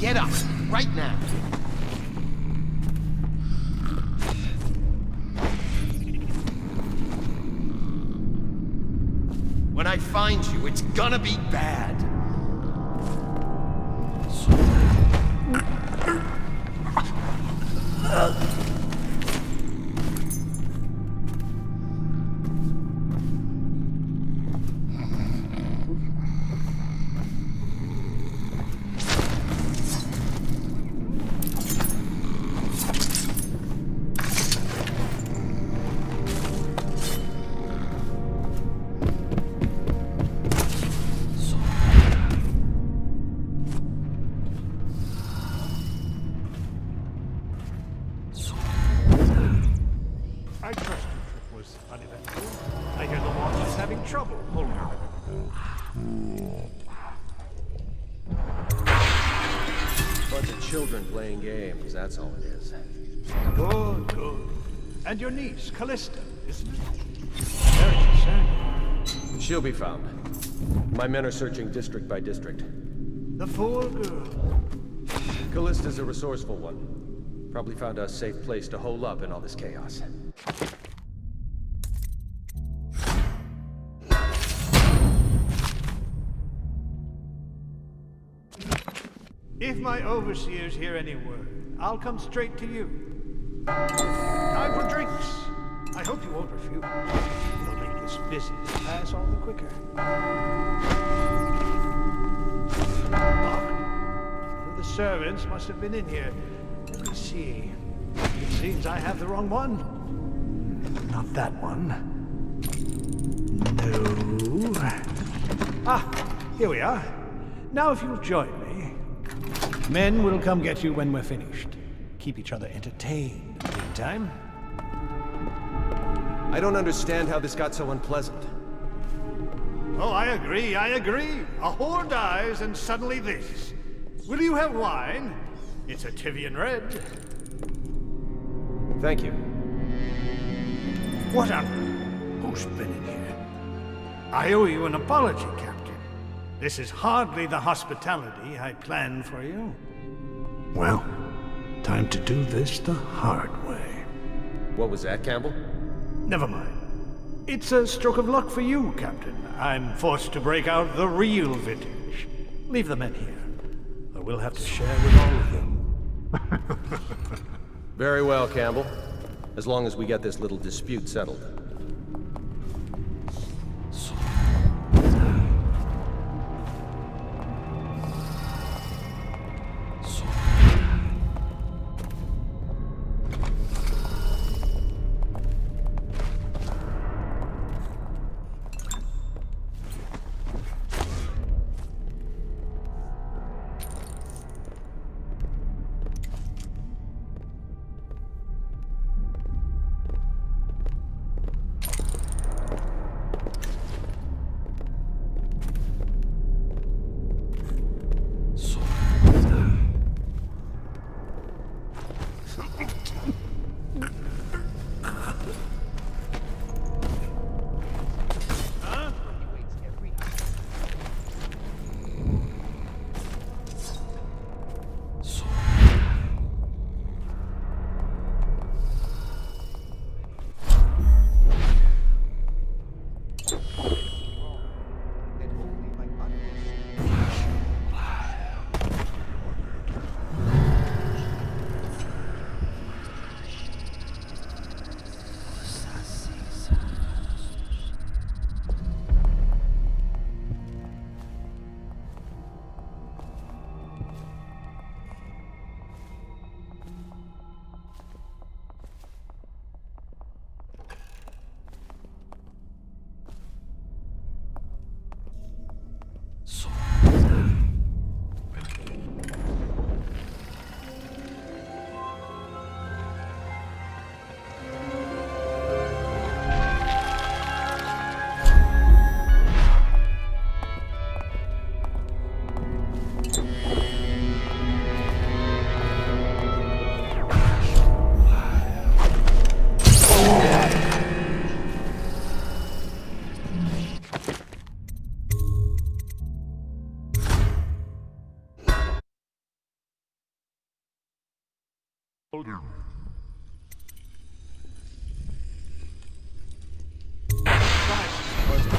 Get up, right now. When I find you, it's gonna be bad.
I trust your trip was uneventful. I hear the watch is having trouble holding
Bunch of children playing games, that's all it is.
Good, good. And your niece, Callista, isn't it? Very concerning.
She'll be found. My men are searching district by district.
The poor girl.
Callista's a resourceful one. Probably found a safe place to hole up in all this chaos.
If my overseers hear any word, I'll come straight to you. Time for drinks. I hope you won't refuse. It'll make this business pass all the quicker. Locked. One of the servants must have been in here. Let me see. It seems I have the wrong one. Not that one. No. Ah, here we are. Now if you'll join me. Men will come get you when we're finished. Keep each other entertained in the meantime.
I don't understand how this got so unpleasant.
Oh, I agree, I agree. A whore dies and suddenly this. Will you have wine? It's a Tivian red.
Thank you.
What up? Who's been in here? I owe you an apology, Captain. This is hardly the hospitality I planned for you. Well, time to do this the hard way.
What was that, Campbell?
Never mind. It's a stroke of luck for you, Captain. I'm forced to break out the real vintage. Leave the men here, or we'll have to share with all of them.
Very well, Campbell. As long as we get this little dispute settled.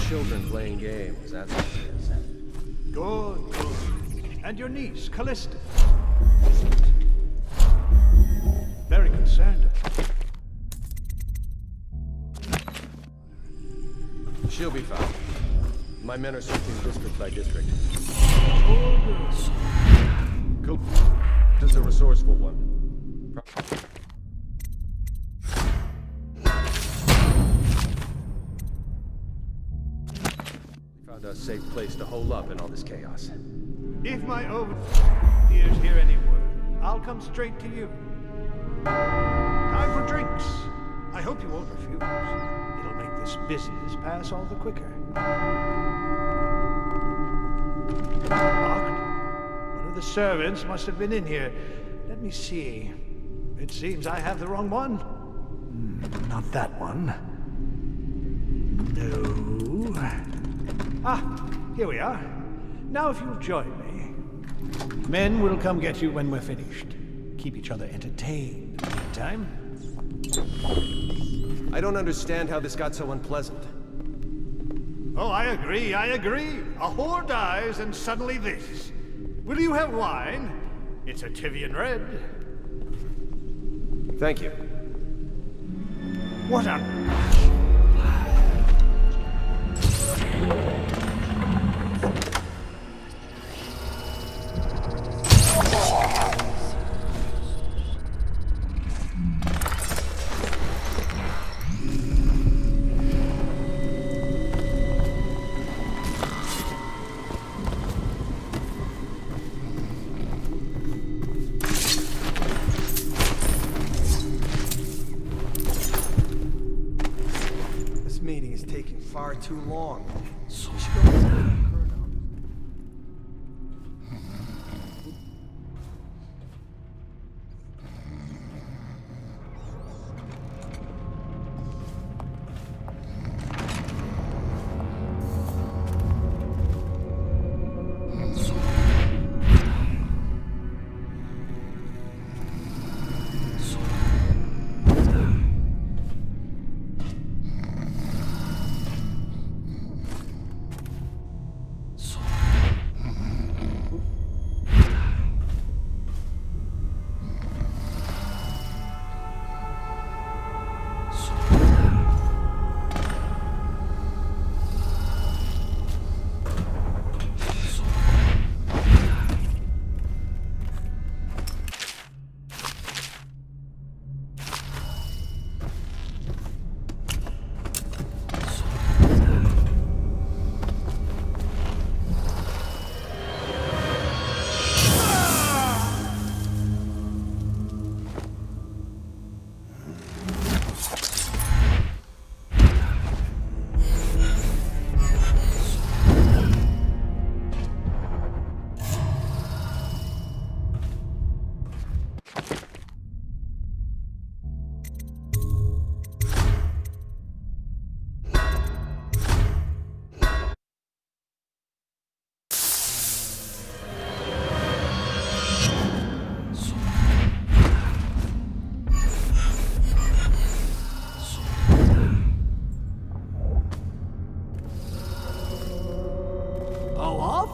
children playing games, that's what it is.
Good, good. And your niece, Callista? Very concerned.
She'll be found. My men are searching district by district. Coldbridge is a resourceful one. We found a safe place to hole up in all this chaos.
If my overseers hear any word, I'll come straight to you. Time for drinks. I hope you won't refuse. It'll make this business pass all the quicker. Locked? One of the servants must have been in here. Let me see. It seems I have the wrong one. Not that one. No. Ah, here we are. Now if you'll join me. Men will come get you when we're finished. Keep each other entertained in the meantime.
I don't understand how this got so unpleasant.
Oh, I agree. A whore dies and suddenly this. Will you have wine? It's a Tivian red.
Thank you.
What a...
Far too long. We should go.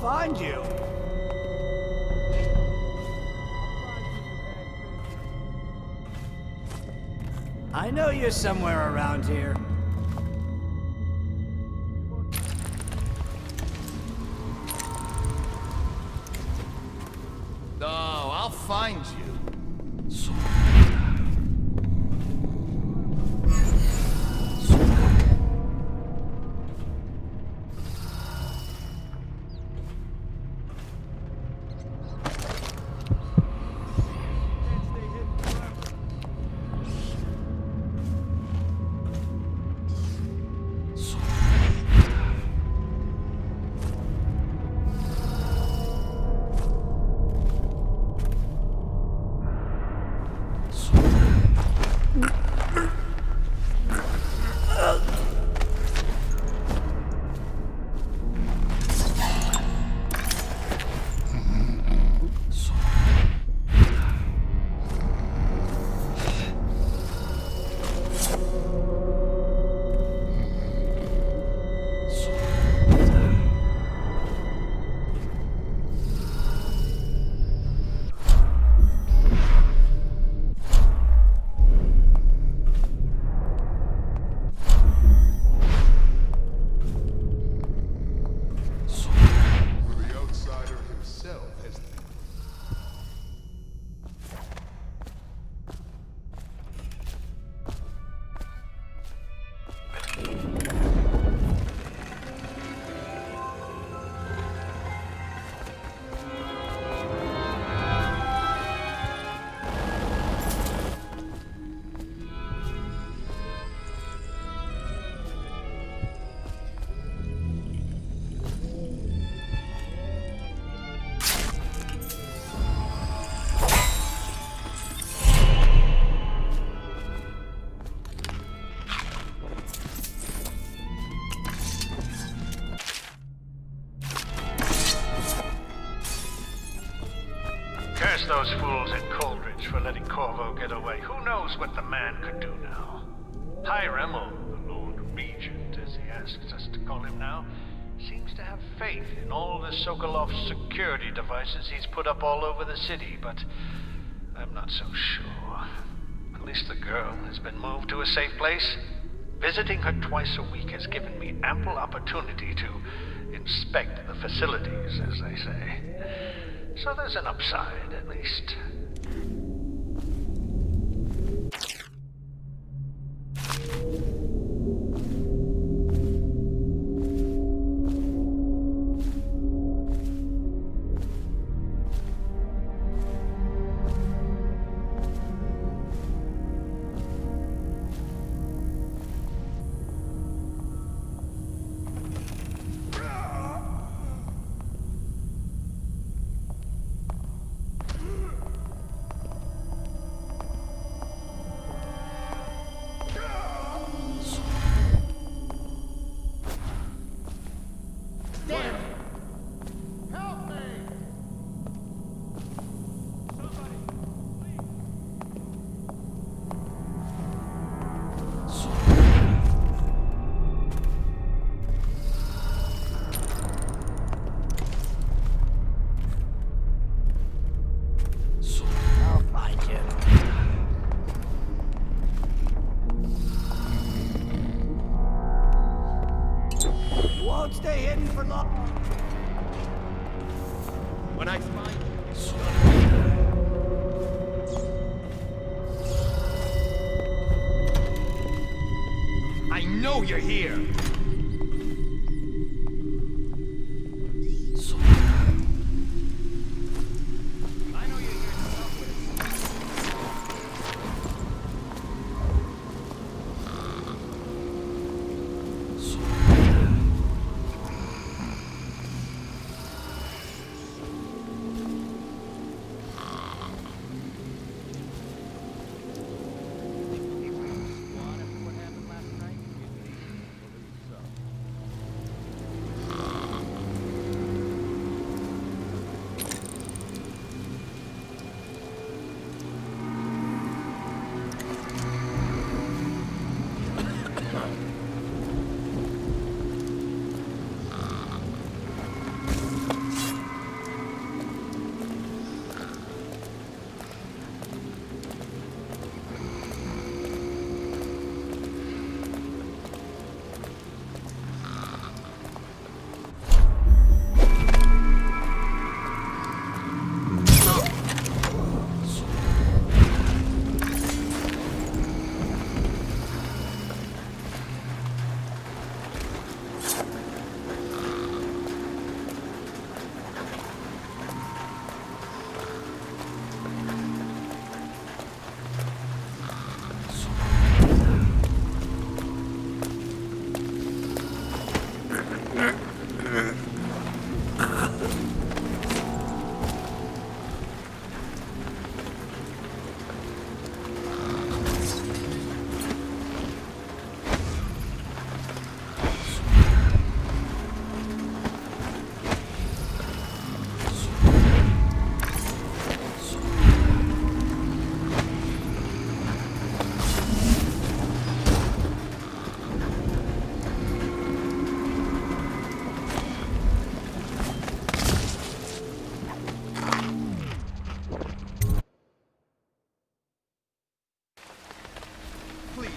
Find you. I know you're somewhere around here.
No, I'll find you.
curse those fools at Coldbridge for letting Corvo get away. Who knows what the man could do now? Hiram, or the Lord Regent, as he asks us to call him now, seems to have faith in all the Sokolov security devices he's put up all over the city, but I'm not so sure. At least the girl has been moved to a safe place. Visiting her twice a week has given me ample opportunity to inspect the facilities, as they say. So there's an upside, at least.
Stay hidden for long.
When I find you, I know you're here.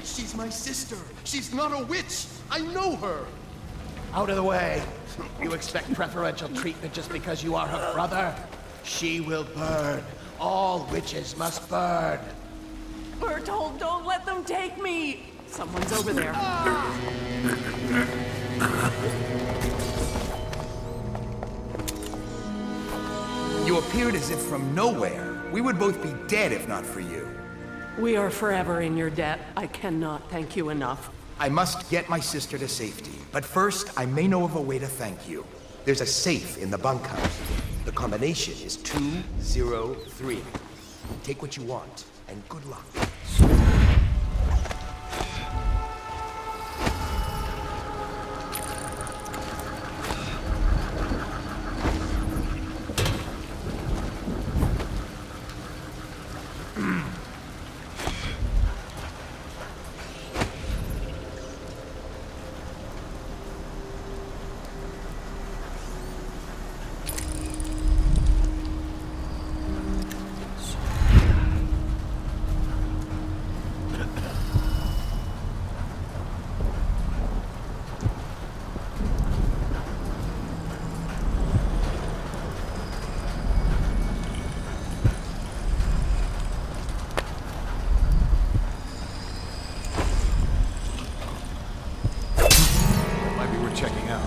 She's my sister. She's not a witch. I know her.
Out of the way. You expect preferential treatment just because you are her brother? She will burn. All witches must burn.
We're told don't let them take me. Someone's over there.
You appeared as if from nowhere. We would both be dead if not for you.
We are forever in your debt. I cannot thank you enough.
I must get my sister to safety. But first, I may know of a way to thank you. There's a safe in the bunkhouse. The combination is 203. Take what you want, and good luck.
worth checking out.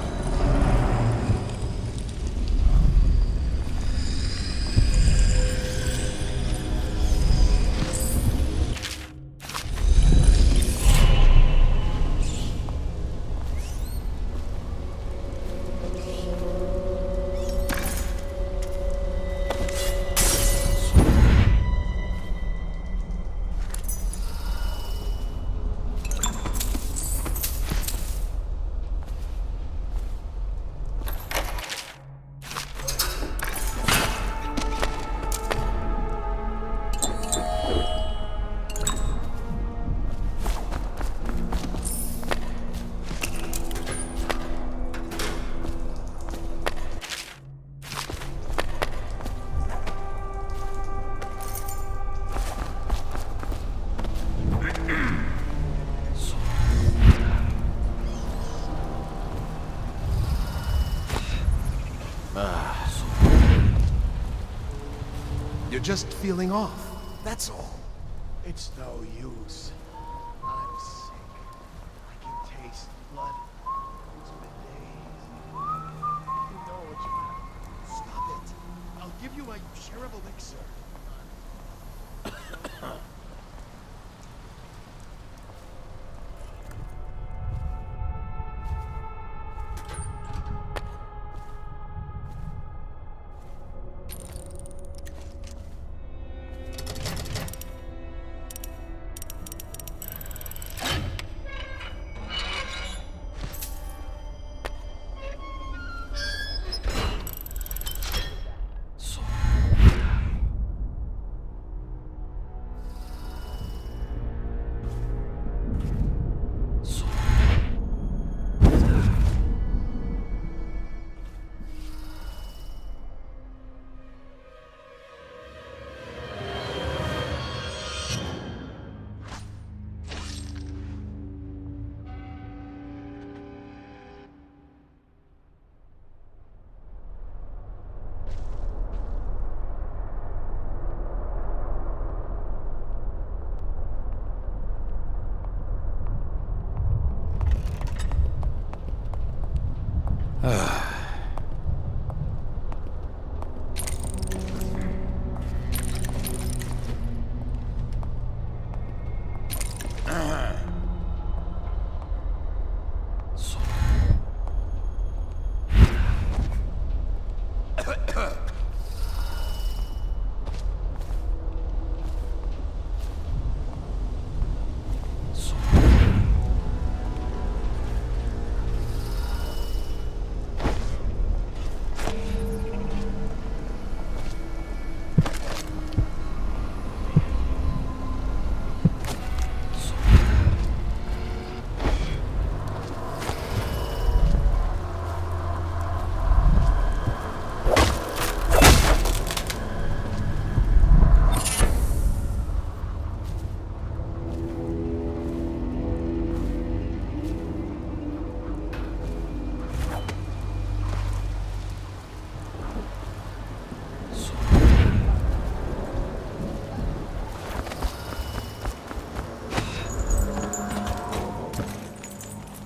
You're just feeling off, that's all.
It's no use. I'm sick. I can taste blood. It's been days. You know what you have. Stop it. I'll give you my share of elixir.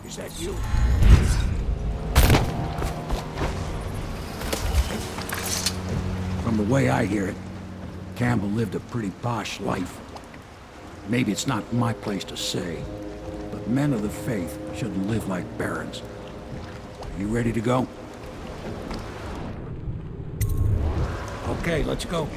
Is that you?
From the way I hear it, Campbell lived a pretty posh life. Maybe it's not my place to say, but men of the faith shouldn't live like barons. You ready to go? Okay, let's go.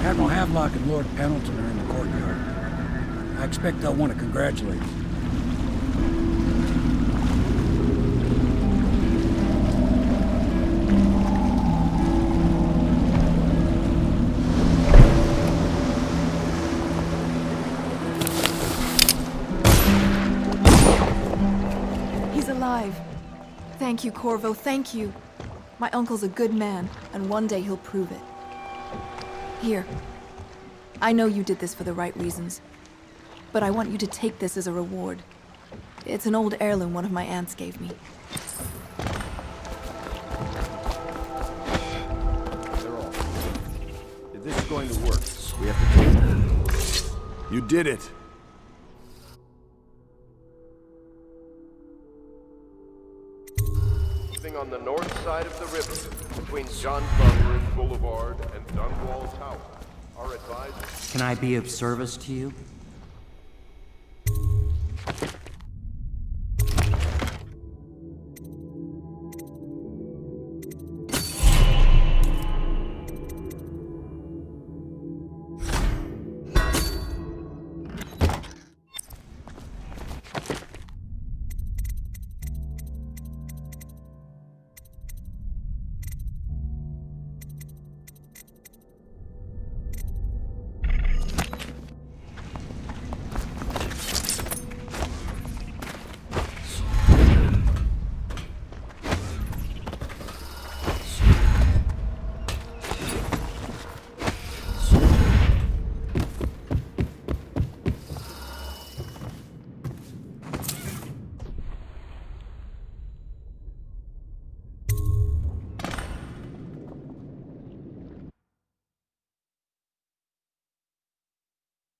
Admiral Havelock and Lord Pendleton are in the courtyard. I expect they'll want to congratulate you.
alive. Thank you, Corvo, thank you. My uncle's a good man, and one day he'll prove it. Here. I know you did this for the right reasons, but I want you to take this as a reward. It's an old heirloom one of my aunts gave me.
They're all. If this is going to work, we have to take it.
You did it.
On the north side of the river, between John Conrad Boulevard and Dunwall Tower, our advisors...
Can I be of service to you?